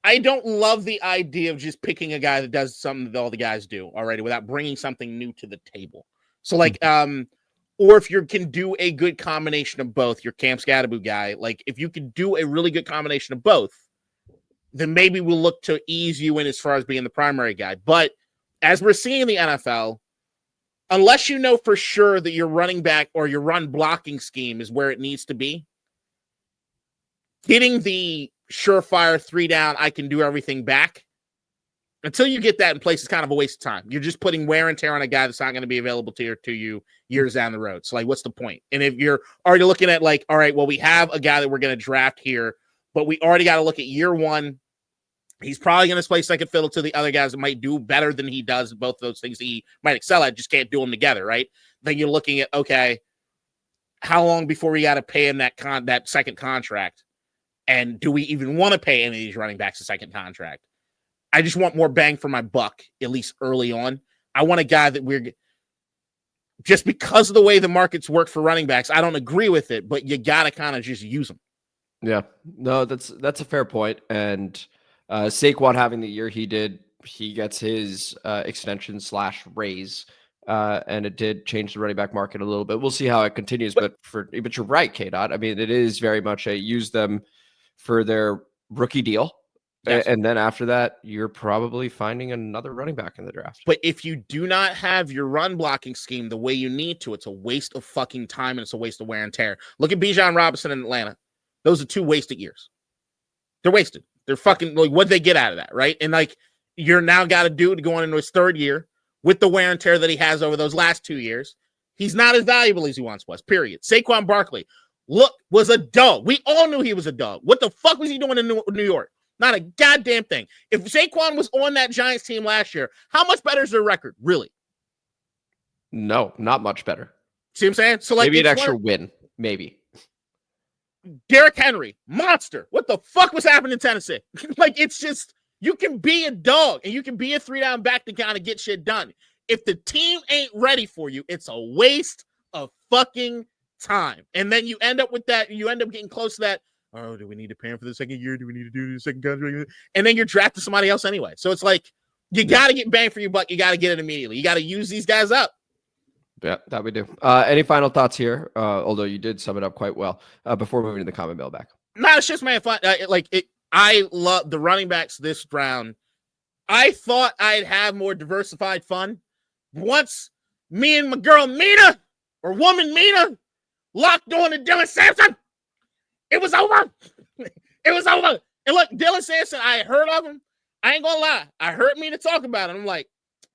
I don't love the idea of just picking a guy that does something that all the guys do already without bringing something new to the table. So like or if you can do a good combination of both, your Cam Skattebo guy, like if you can do a really good combination of both, then maybe we'll look to ease you in as far as being the primary guy. But as we're seeing in the NFL, unless you know for sure that your running back or your run blocking scheme is where it needs to be, getting the surefire 3 down, I can do everything back, until you get that in place is kind of a waste of time. You're just putting wear and tear on a guy that's not going to be available to you years down the road. So, like, what's the point? And if you're already looking at, like, all right, well, we have a guy that we're going to draft here, but we already got to look at year one. He's probably going to play second fiddle to the other guys that might do better than he does. Both of those things he might excel at, just can't do them together, right? Then you're looking at, okay, how long before we got to pay him that second contract? And do we even want to pay any of these running backs a second contract? I just want more bang for my buck, at least early on. I want a guy that just because of the way the markets work for running backs, I don't agree with it, but you got to kind of just use them. Yeah, no, that's a fair point. And Saquon having the year he did, he gets his extension / raise, and it did change the running back market a little bit. We'll see how it continues, but you're right, KDot. I mean, it is very much a use them for their rookie deal. Yes. And then after that, you're probably finding another running back in the draft. But if you do not have your run blocking scheme the way you need to, it's a waste of fucking time and it's a waste of wear and tear. Look at Bijan Robinson in Atlanta. Those are 2 wasted years. They're wasted. They're fucking, like, what'd they get out of that, right? And, like, you're now got a dude going into his 3rd year with the wear and tear that he has over those last 2 years. He's not as valuable as he once was, period. Saquon Barkley, was a dog. We all knew he was a dog. What the fuck was he doing in New York? Not a goddamn thing. If Saquon was on that Giants team last year, how much better is their record? Really? No, not much better. See what I'm saying? So, like, maybe an extra win. Maybe. Derrick Henry, monster. What the fuck was happening in Tennessee? Like, it's just, you can be a dog and you can be a 3-down back to kind of get shit done. If the team ain't ready for you, it's a waste of fucking time. And then you end up with that. You end up getting close to that. Oh, do we need to pay him for the 2nd year? Do we need to do the second contract? And then you're drafting somebody else anyway. So it's like, you got to get bang for your buck. You got to get it immediately. You got to use these guys up. Yeah, that we do. Any final thoughts here? Although you did sum it up quite well before moving to the comment mailbag. No, it's just, man, fun. I love the running backs this round. I thought I'd have more diversified fun. Once me and my girl Mina, or woman Mina, locked on to Dylan Sampson, it was over. It was over. And look, Dylan Sampson, I heard of him. I ain't gonna lie. I heard Mina talk about it. I'm like,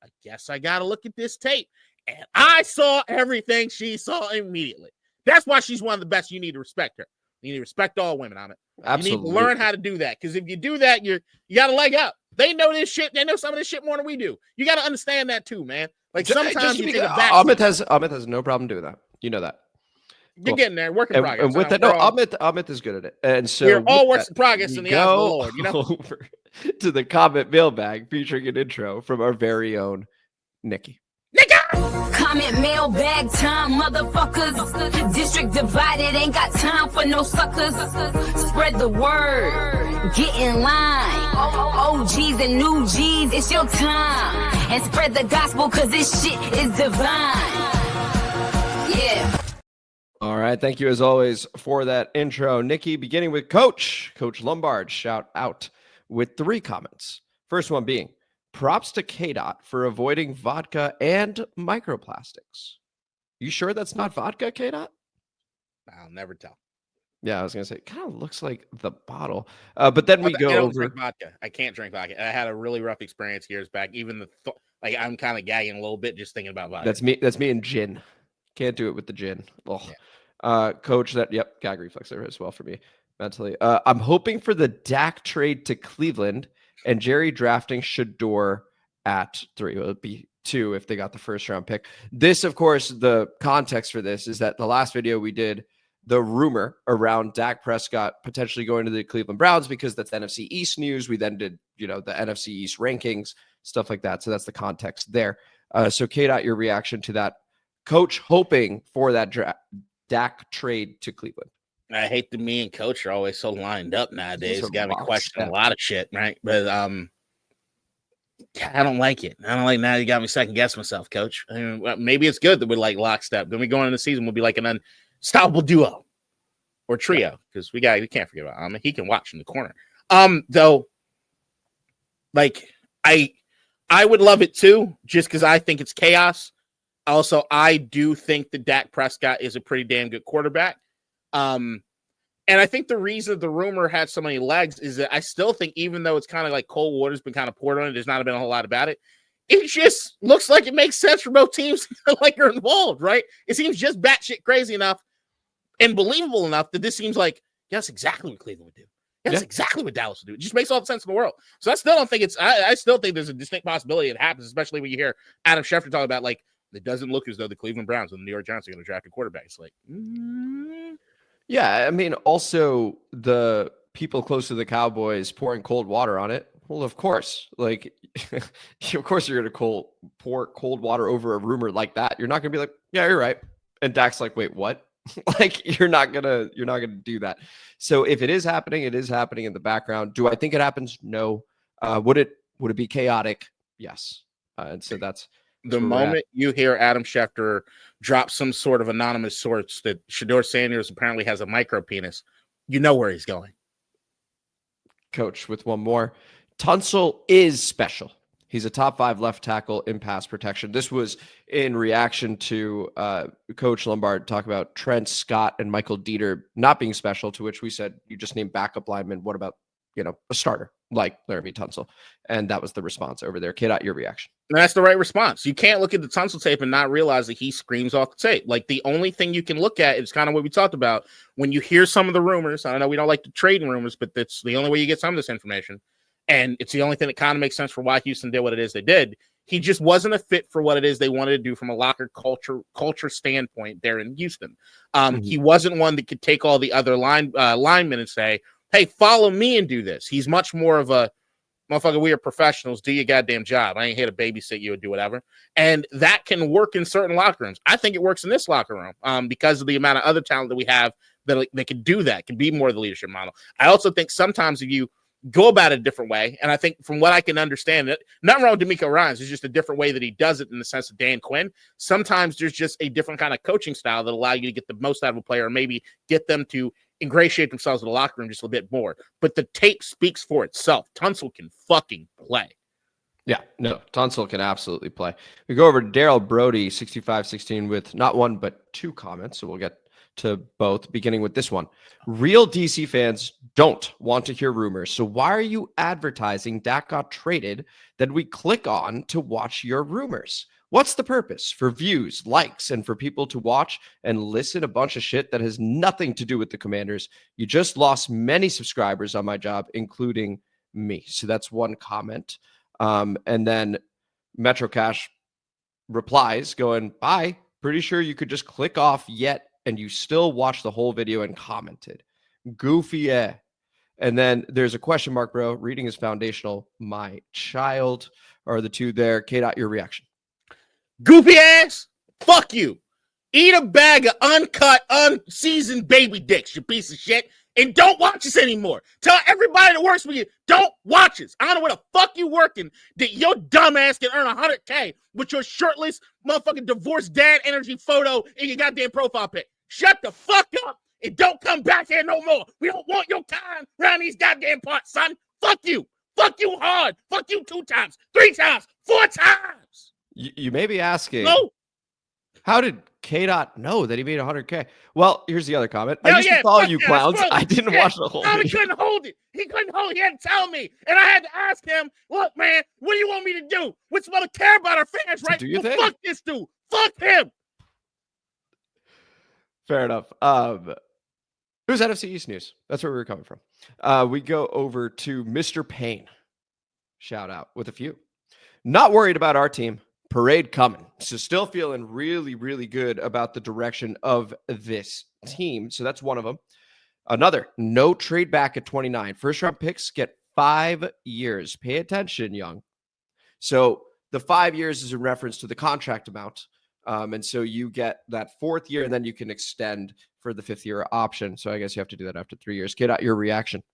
I guess I got to look at this tape. And I saw everything she saw immediately. That's why she's one of the best. You need to respect her. You need to respect all women on it. Absolutely. You need to learn how to do that. Because if you do that, you got a leg up. They know this shit. They know some of this shit more than we do. You got to understand that too, man. Like, sometimes you take a back. Amit has no problem doing that. You know that. You're getting there. Work in progress. And with that, no, Amit is good at it. And so we're all works in progress in the eyes of the Lord. You know, over to the comment mailbag featuring an intro from our very own Nikki. Comment mailbag time, motherfuckers. District divided, ain't got time for no suckers. Spread the word, get in line. OGs and new G's, it's your time. And spread the gospel, cause this shit is divine. Yeah. All right. Thank you as always for that intro, Nikki. Beginning with Coach Lombard, shout out with 3 comments. First one being, props to KDot for avoiding vodka and microplastics. You sure that's not vodka, KDot? I'll never tell. Yeah, I was going to say, it kind of looks like the bottle. But then we go over. Drink vodka. I can't drink vodka. I had a really rough experience years back. Even I'm kind of gagging a little bit just thinking about vodka. That's me and gin. Can't do it with the gin. Yeah. Coach, gag reflex there as well for me mentally. I'm hoping for the Dak trade to Cleveland and Jerry drafting Shador at 3. It would be 2 if they got the first round pick. This, of course, the context for this is that the last video we did, the rumor around Dak Prescott potentially going to the Cleveland Browns, because that's NFC East news. We then did, the NFC East rankings, stuff like that. So that's the context there. So KDot, your reaction to that? Coach hoping for that Dak trade to Cleveland. I hate that me and Coach are always so lined up nowadays. It's got me questioning a lot of shit, right? But I don't like it. I don't like now. You got me second guess myself, Coach. I mean, maybe it's good that we're like lockstep. Then we go into the season, we'll be like an unstoppable duo or trio, because we can't forget about him. He can watch in the corner. Though, like I would love it too, just because I think it's chaos. Also, I do think that Dak Prescott is a pretty damn good quarterback. And I think the reason the rumor had so many legs is that I still think, even though it's kind of like cold water's been kind of poured on it, there's not been a whole lot about it. It just looks like it makes sense for both teams like are involved, right? It seems just batshit crazy enough and believable enough that this seems like, that's exactly what Cleveland would do. That's exactly what Dallas would do. It just makes all the sense in the world. So I still don't think I still think there's a distinct possibility it happens, especially when you hear Adam Schefter talk about, like, it doesn't look as though the Cleveland Browns and the New York Giants are going to draft a quarterback. It's like, Yeah, I mean, also the people close to the Cowboys pouring cold water on it. Well, of course, like, of course you're going to pour cold water over a rumor like that. You're not going to be like, yeah, you're right. And Dak's like, wait, what? Like, you're not gonna do that. So if it is happening in the background. Do I think it happens? No. Would it be chaotic? Yes. And so that's the moment you hear Adam Schefter drop some sort of anonymous source that Shador Sanders apparently has a micro penis, you know where he's going. Coach, with one more. Tunsil is special. He's a top 5 left tackle in pass protection. This was in reaction to Coach Lombard talk about Trent Scott and Michael Dieter not being special, to which we said, you just named backup linemen. What about, a starter like Laremy Tunsil? And that was the response over there. KDot, your reaction. And that's the right response. You can't look at the Tunsil tape and not realize that he screams off the tape. Like, the only thing you can look at is kind of what we talked about. When you hear some of the rumors, I know we don't like to trade in rumors, but that's the only way you get some of this information. And it's the only thing that kind of makes sense for why Houston did what it is they did. He just wasn't a fit for what it is they wanted to do from a locker culture standpoint there in Houston. He wasn't one that could take all the other linemen and say, hey, follow me and do this. He's much more of a, motherfucker, we are professionals. Do your goddamn job. I ain't here to babysit you or do whatever. And that can work in certain locker rooms. I think it works in this locker room because of the amount of other talent that we have that they can do that, can be more of the leadership model. I also think sometimes if you go about it a different way, and I think from what I can understand, that nothing wrong with D'Amico Ryans, it's just a different way that he does it in the sense of Dan Quinn. Sometimes there's just a different kind of coaching style that allow you to get the most out of a player, or maybe get them to ingratiate themselves in the locker room just a little bit more. But the tape speaks for itself. Tunsil can fucking play. Yeah, no, Tunsil can absolutely play. We go over to Daryl Brody, 6516, with not one, but 2 comments. So we'll get to both, beginning with this one. Real DC fans don't want to hear rumors. So why are you advertising Dak got traded that we click on to watch your rumors? What's the purpose? For views, likes, and for people to watch and listen a bunch of shit that has nothing to do with the Commanders. You just lost many subscribers on my job, including me. So that's one comment. And then Metro Cash replies going, bye. Pretty sure you could just click off yet and you still watched the whole video and commented. Goofy, eh? And then there's a question mark, bro. Reading is foundational. My child are the two there. KDot, your reaction. Goofy ass. Fuck you. Eat a bag of uncut, unseasoned baby dicks, you piece of shit. And don't watch us anymore. Tell everybody that works with you, don't watch us. I don't know where the fuck you working that your dumb ass can earn $100K with your shirtless motherfucking divorced dad energy photo in your goddamn profile pic. Shut the fuck up and don't come back here no more. We don't want your time around these goddamn parts, son. Fuck you. Fuck you hard. Fuck you 2 times, 3 times, 4 times. You may be asking, No. How did KDot know that he made $100K? Well, here's the other comment. I used to follow you clowns. I didn't watch the whole video. video. He couldn't hold it. He couldn't hold it. He had to tell me. And I had to ask him, look, man, what do you want me to do? We're supposed to care about our fans, right? Do your thing. Fuck this dude. Fuck him. Fair enough. Who's NFC East news? That's where we were coming from. We go over to Mr. Payne. Shout out with a few. Not worried about our team. Parade coming. So still feeling really, really good about the direction of this team. So that's one of them. Another, no trade back at 29. First round picks get 5 years. Pay attention, young. So the 5 years is in reference to the contract amount. And so you get that 4th year, and then you can extend for the 5th year option. So I guess you have to do that after 3 years. Get out your reaction.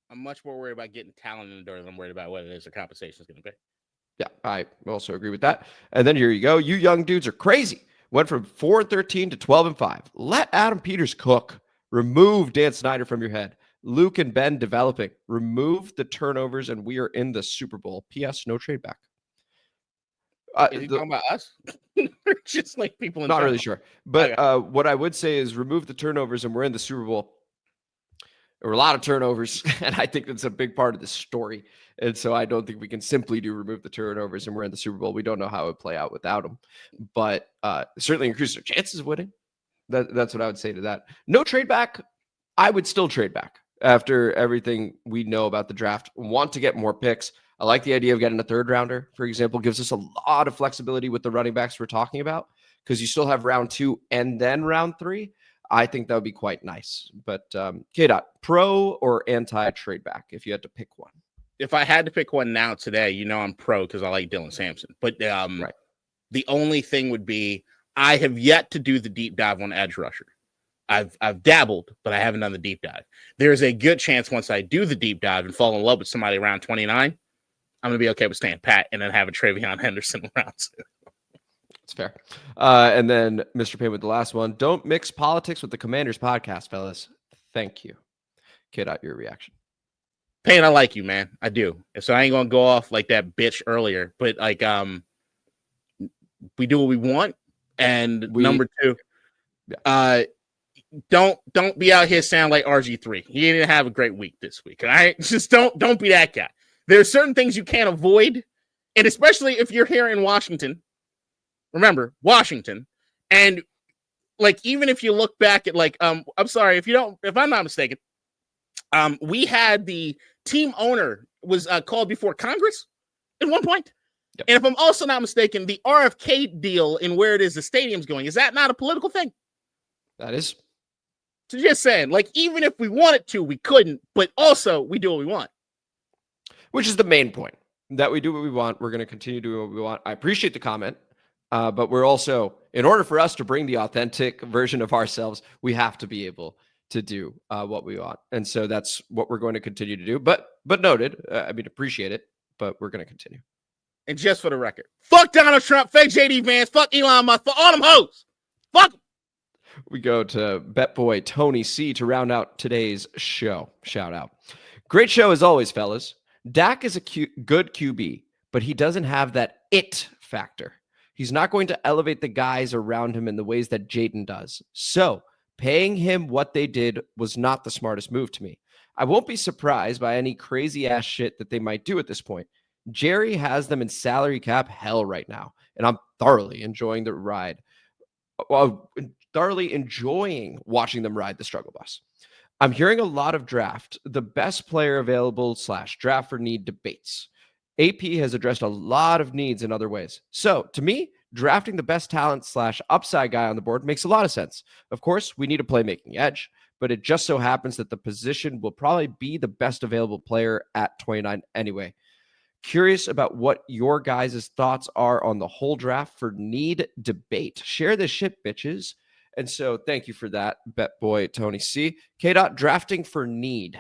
I'm much more worried about getting talent in the door than I'm worried about what it is the compensation is going to be. Yeah, I also agree with that. And then here you go. You young dudes are crazy. Went from 4-13 to 12-5. Let Adam Peters cook. Remove Dan Snyder from your head. Luke and Ben developing. Remove the turnovers, and we are in the Super Bowl. P.S. No trade back. Is he talking about us? Just like people in not general. really sure. But Okay. What I would say is remove the turnovers, and we're in the Super Bowl. There were a lot of turnovers, and I think that's a big part of the story. And so I don't think we can simply remove the turnovers and we're in the Super Bowl. We don't know how it would play out without them. But certainly increase their chances of winning. That's what I would say to that. No trade back. I would still trade back after everything we know about the draft. Want to get more picks. I like the idea of getting a 3rd rounder, for example. Gives us a lot of flexibility with the running backs we're talking about because you still have round 2 and then round 3. I think that would be quite nice. But KDot, pro or anti-trade back if you had to pick one? If I had to pick one now today, you know I'm pro because I like Dylan Sampson. But Right. The only thing would be I have yet to do the deep dive on edge rusher. I've dabbled, but I haven't done the deep dive. There's a good chance once I do the deep dive and fall in love with somebody around 29, I'm going to be okay with staying pat and then have a TreVeyon Henderson around soon. It's fair. And then Mr. Payne with the last one. Don't mix politics with the Commanders podcast, fellas. Thank you. KDot, your reaction. Payne, I like you, man. I do. So I ain't going to go off like that bitch earlier, but like, we do what we want. And number 2, don't be out here sound like RG3. He didn't have a great week this week. All right. Just don't be that guy. There are certain things you can't avoid. And especially if you're here in Washington, remember Washington. And like, even if you look back at like, I'm sorry, if I'm not mistaken, we had the team owner was called before Congress at one point. Yep. And if I'm also not mistaken, the RFK deal in where it is the stadium's going, is that not a political thing? That is. So just saying, like, even if we wanted to, we couldn't, but also we do what we want. Which is the main point, that we do what we want. We're going to continue doing what we want. I appreciate the comment, but we're also, in order for us to bring the authentic version of ourselves, we have to be able to do what we want. And so that's what we're going to continue to do. But noted, appreciate it, but we're going to continue. And just for the record, fuck Donald Trump, fake JD Vance, fuck Elon Musk, fuck all them hoes. Fuck them. We go to Bet Boy Tony C to round out today's show. Shout out. Great show as always, fellas. Dak is a good QB, but he doesn't have that it factor. He's not going to elevate the guys around him in the ways that Jaydon does. So paying him what they did was not the smartest move to me. I won't be surprised by any crazy ass shit that they might do at this point. Jerry has them in salary cap hell right now, and I'm thoroughly enjoying the ride. Well, thoroughly enjoying watching them ride the struggle bus. I'm hearing a lot of draft, the best player available / draft for need debates. AP has addressed a lot of needs in other ways. So to me, drafting the best talent / upside guy on the board makes a lot of sense. Of course, we need a playmaking edge, but it just so happens that the position will probably be the best available player at 29 anyway. Curious about what your guys' thoughts are on the whole draft for need debate. Share this shit, bitches. And so thank you for that, Bet Boy Tony C. KDot, drafting for need.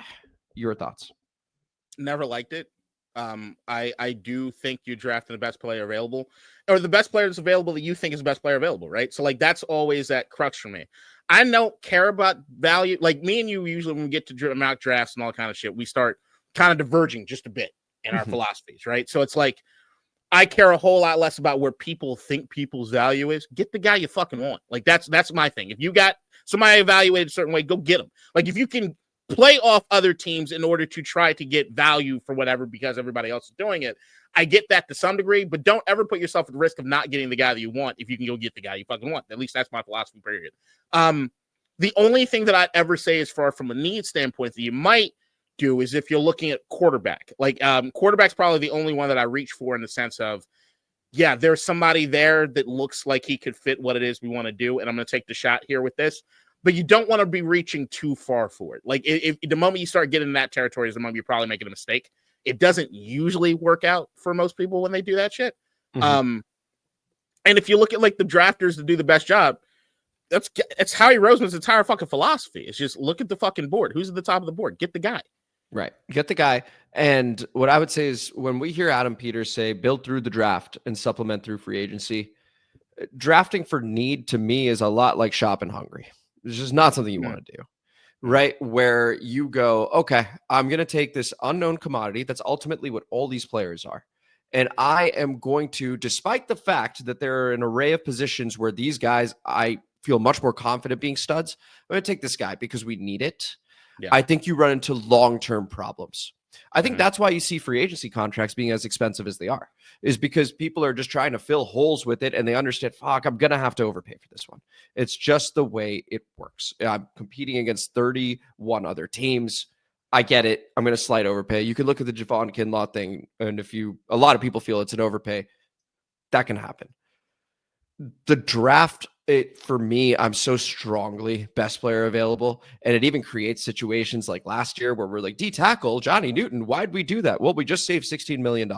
Your thoughts? Never liked it. I do think you drafting the best player available, or the best player that's available that you think is the best player available, right? So like that's always that crux for me. I don't care about value. Like me and you usually when we get to mock drafts and all kind of shit, we start kind of diverging just a bit in our philosophies, right? So it's like I care a whole lot less about where people think people's value is. Get the guy you fucking want. Like that's my thing. If you got somebody evaluated a certain way, go get them. Like if you can play off other teams in order to try to get value for whatever because everybody else is doing it. I get that to some degree, but don't ever put yourself at risk of not getting the guy that you want if you can go get the guy you fucking want. At least that's my philosophy, period. The only thing that I'd ever say as far from a need standpoint that you might do is if you're looking at quarterback. Like quarterback's probably the only one that I reach for in the sense of, yeah, there's somebody there that looks like he could fit what it is we want to do, and I'm going to take the shot here with this. But you don't want to be reaching too far for it. Like if the moment you start getting in that territory is the moment you're probably making a mistake. It doesn't usually work out for most people when they do that shit. And if you look at like the drafters that do the best job, that's Howie Roseman's entire fucking philosophy. It's just look at the fucking board. Who's at the top of the board? Get the guy. Right. Get the guy. And what I would say is when we hear Adam Peters say build through the draft and supplement through free agency, drafting for need to me is a lot like shopping hungry. It's just not something you want to do, right? Where you go, okay, I'm going to take this unknown commodity. That's ultimately what all these players are. And I am going to, despite the fact that there are an array of positions where these guys, I feel much more confident being studs. I'm going to take this guy because we need it. Yeah. I think you run into long-term problems. I think that's why you see free agency contracts being as expensive as they are, is because people are just trying to fill holes with it and they understand, fuck, I'm going to have to overpay for this one. It's just the way it works. I'm competing against 31 other teams. I get it. I'm going to slight overpay. You can look at the Javon Kinlaw thing, and a lot of people feel it's an overpay, that can happen. The draft, for me, I'm so strongly best player available. And it even creates situations like last year where we're like, D-tackle, Johnny Newton, why'd we do that? Well, we just saved $16 million.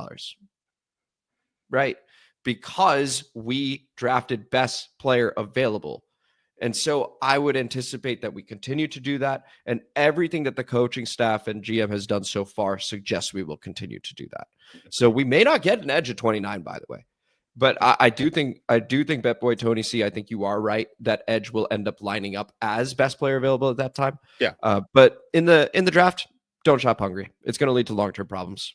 Right? Because we drafted best player available. And so I would anticipate that we continue to do that. And everything that the coaching staff and GM has done so far suggests we will continue to do that. So we may not get an edge at 29, by the way. But I do think Bet Boy Tony C, I think you are right that edge will end up lining up as best player available at that time. Yeah. But in the draft, don't shop hungry. It's going to lead to long-term problems.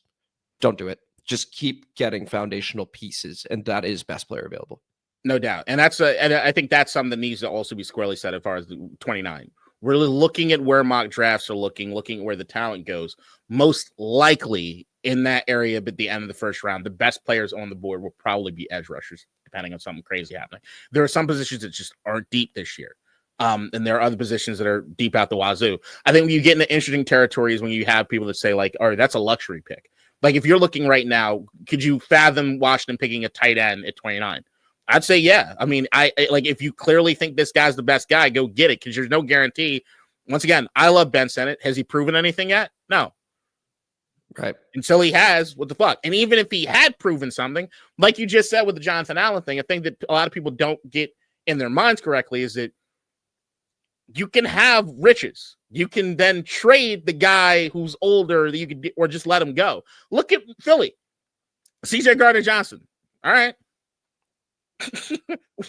Don't do it. Just keep getting foundational pieces, and that is best player available. No doubt. And and I think that's something that needs to also be squarely said as far as the 29. We're looking at where mock drafts are looking at where the talent goes. Most likely in that area, but at the end of the first round, the best players on the board will probably be edge rushers, depending on something crazy happening. There are some positions that just aren't deep this year. And there are other positions that are deep out the wazoo. I think when you get into interesting territories, when you have people that say like, all right, that's a luxury pick. Like if you're looking right now, could you fathom Washington picking a tight end at 29? I'd say, yeah. I mean, I like if you clearly think this guy's the best guy, go get it because there's no guarantee. Once again, I love Ben Sinnott. Has he proven anything yet? No. Right. Until he has, what the fuck? And even if he had proven something, like you just said with the Jonathan Allen thing, I think that a lot of people don't get in their minds correctly is that you can have riches. You can then trade the guy who's older that you could, or just let him go. Look at Philly. CJ Gardner-Johnson. All right.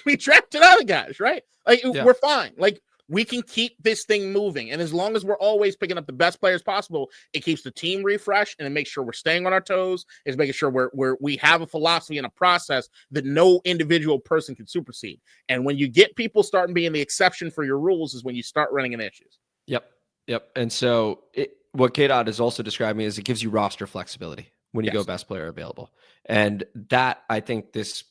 We drafted other guys, right? Like we're fine. Like we can keep this thing moving. And as long as we're always picking up the best players possible, it keeps the team refreshed and it makes sure we're staying on our toes. It's making sure we have a philosophy and a process that no individual person can supersede. And when you get people starting being the exception for your rules is when you start running into issues. Yep. And so what KDot is also describing is it gives you roster flexibility when you go best player available. And that I think this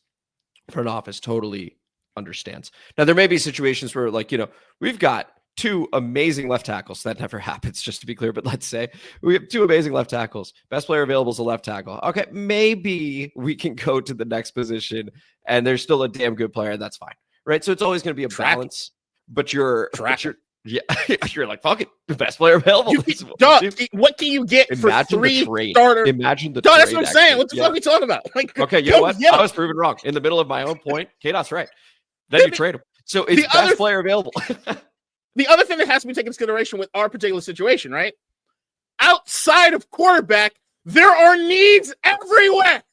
front office totally understands. Now, there may be situations where, like, we've got two amazing left tackles. That never happens, just to be clear, but let's say we have two amazing left tackles. Best player available is a left tackle. Okay, maybe we can go to the next position and there's still a damn good player, and that's fine, right? So it's always going to be a balance, but you're yeah, you're like, fuck it, the best player available. What can you get for three starters? Imagine the trade. That's what I'm actually. saying. What the fuck are we talking about? Like, okay, you know what? I was proven wrong. In the middle of my own point, KDot's right. Then you trade him. So it's best player available. The other thing that has to be taken into consideration with our particular situation, right? Outside of quarterback, there are needs everywhere.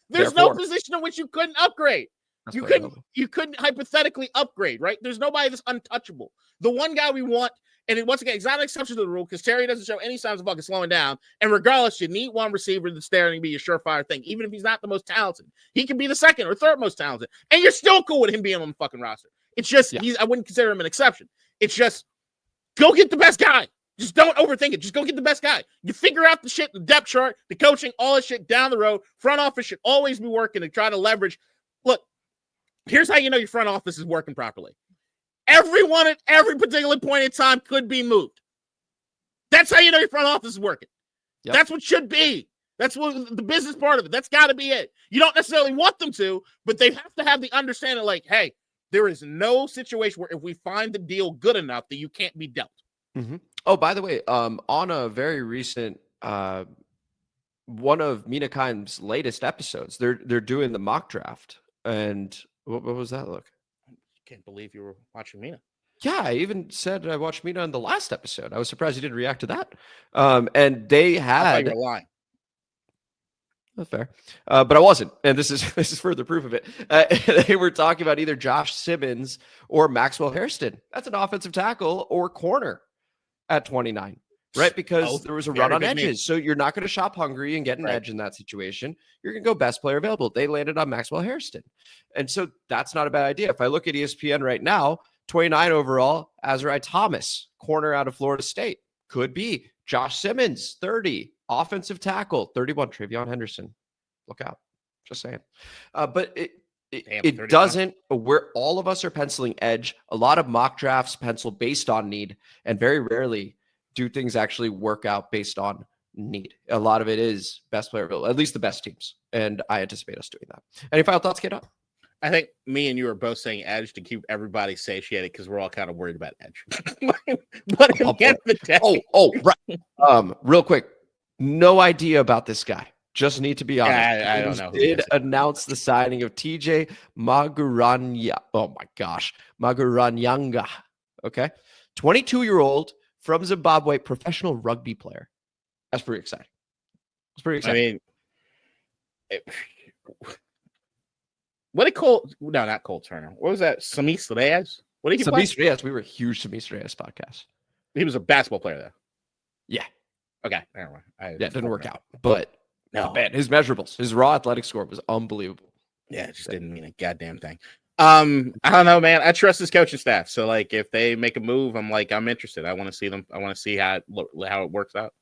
There's no position in which you couldn't upgrade. You couldn't hypothetically upgrade, right? There's nobody that's untouchable. The one guy we want, and once again, it's not an exception to the rule because Terry doesn't show any signs of fucking slowing down. And regardless, you need one receiver that's there and be your surefire thing, even if he's not the most talented. He can be the second or third most talented, and you're still cool with him being on the fucking roster. It's just I wouldn't consider him an exception. It's just go get the best guy. Just don't overthink it. Just go get the best guy. You figure out the shit, the depth chart, the coaching, all this shit down the road. Front office should always be working to try to leverage. Look, here's how you know your front office is working properly. Everyone at every particular point in time could be moved. That's how you know your front office is working. Yep. That's what should be. That's what the business part of it. That's got to be it. You don't necessarily want them to, but they have to have the understanding like, hey, there is no situation where if we find the deal good enough that you can't be dealt. Mm-hmm. Oh, by the way, on a very recent one of Mina Kime's latest episodes, they're doing the mock draft. And what was that look? I can't believe you were watching Mina. Yeah, I even said I watched Mina on the last episode. I was surprised you didn't react to that. And they had. I thought you were lying. That's fair, but I wasn't, and this is further proof of it. They were talking about either Josh Simmons or Maxwell Hairston. That's an offensive tackle or corner at 29, right? Because there was a run on edges, so you're not going to shop hungry and get an edge in that situation. You're going to go best player available. They landed on Maxwell Hairston, and so that's not a bad idea. If I look at ESPN right now, 29 overall, Azrai Thomas, corner out of Florida State, could be Josh Simmons, 30. Offensive tackle, 31, TreVeyon Henderson. Look out. Just saying. But it doesn't, where all of us are penciling edge. A lot of mock drafts pencil based on need, and very rarely do things actually work out based on need. A lot of it is best player available, at least the best teams. And I anticipate us doing that. Any final thoughts, KDot? I think me and you are both saying edge to keep everybody satiated because we're all kind of worried about edge. But at the end of the day. Right. Real quick. No idea about this guy. Just need to be honest. I don't know. Did announce the signing of TJ Maguranya. Oh my gosh. Maguranyanga. Okay. 22-year-old from Zimbabwe, professional rugby player. That's pretty exciting. It's pretty exciting. I mean, what did Cole? No, not Cole Turner. What was that? Samis Reyes? What did he play? Samis Reyes. We were a huge Samis Reyes podcast. He was a basketball player, though. Yeah. Okay. Never mind. It didn't work out. But no, man, his measurables, his raw athletic score was unbelievable. Yeah, it just didn't mean a goddamn thing. I don't know, man. I trust his coaching staff. So, like, if they make a move, I'm interested. I want to see them. I want to see how it works out.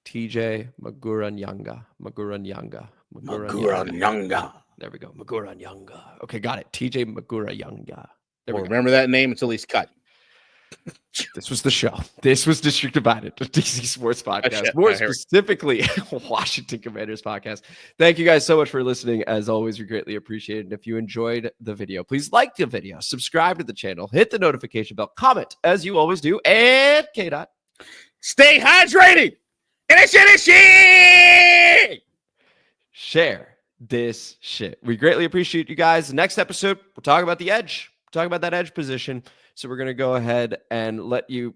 TJ Maguranyanga. There we go. Maguranyanga. Okay, got it. TJ Maguranyanga. Remember that name until he's cut. This was the show. This was District Divided, the DC Sports Podcast. More specifically, Washington Commanders Podcast. Thank you guys so much for listening. As always, we greatly appreciate it. And if you enjoyed the video, please like the video, subscribe to the channel, hit the notification bell, comment as you always do, and KDot. Stay hydrated. And it's shit. Share this shit. We greatly appreciate you guys. Next episode, we're talking about the edge. We're talking about that edge position. So we're going to go ahead and let you.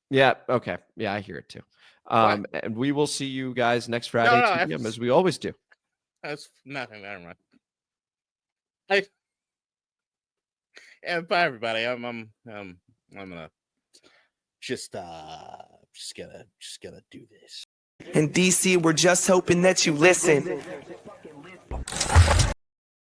Yeah. Okay. Yeah, I hear it too. And we will see you guys next Friday, 2 p.m. as we always do. That's nothing. Never mind. Yeah, bye everybody. I'm gonna just gotta do this. In DC, we're just hoping that you listen.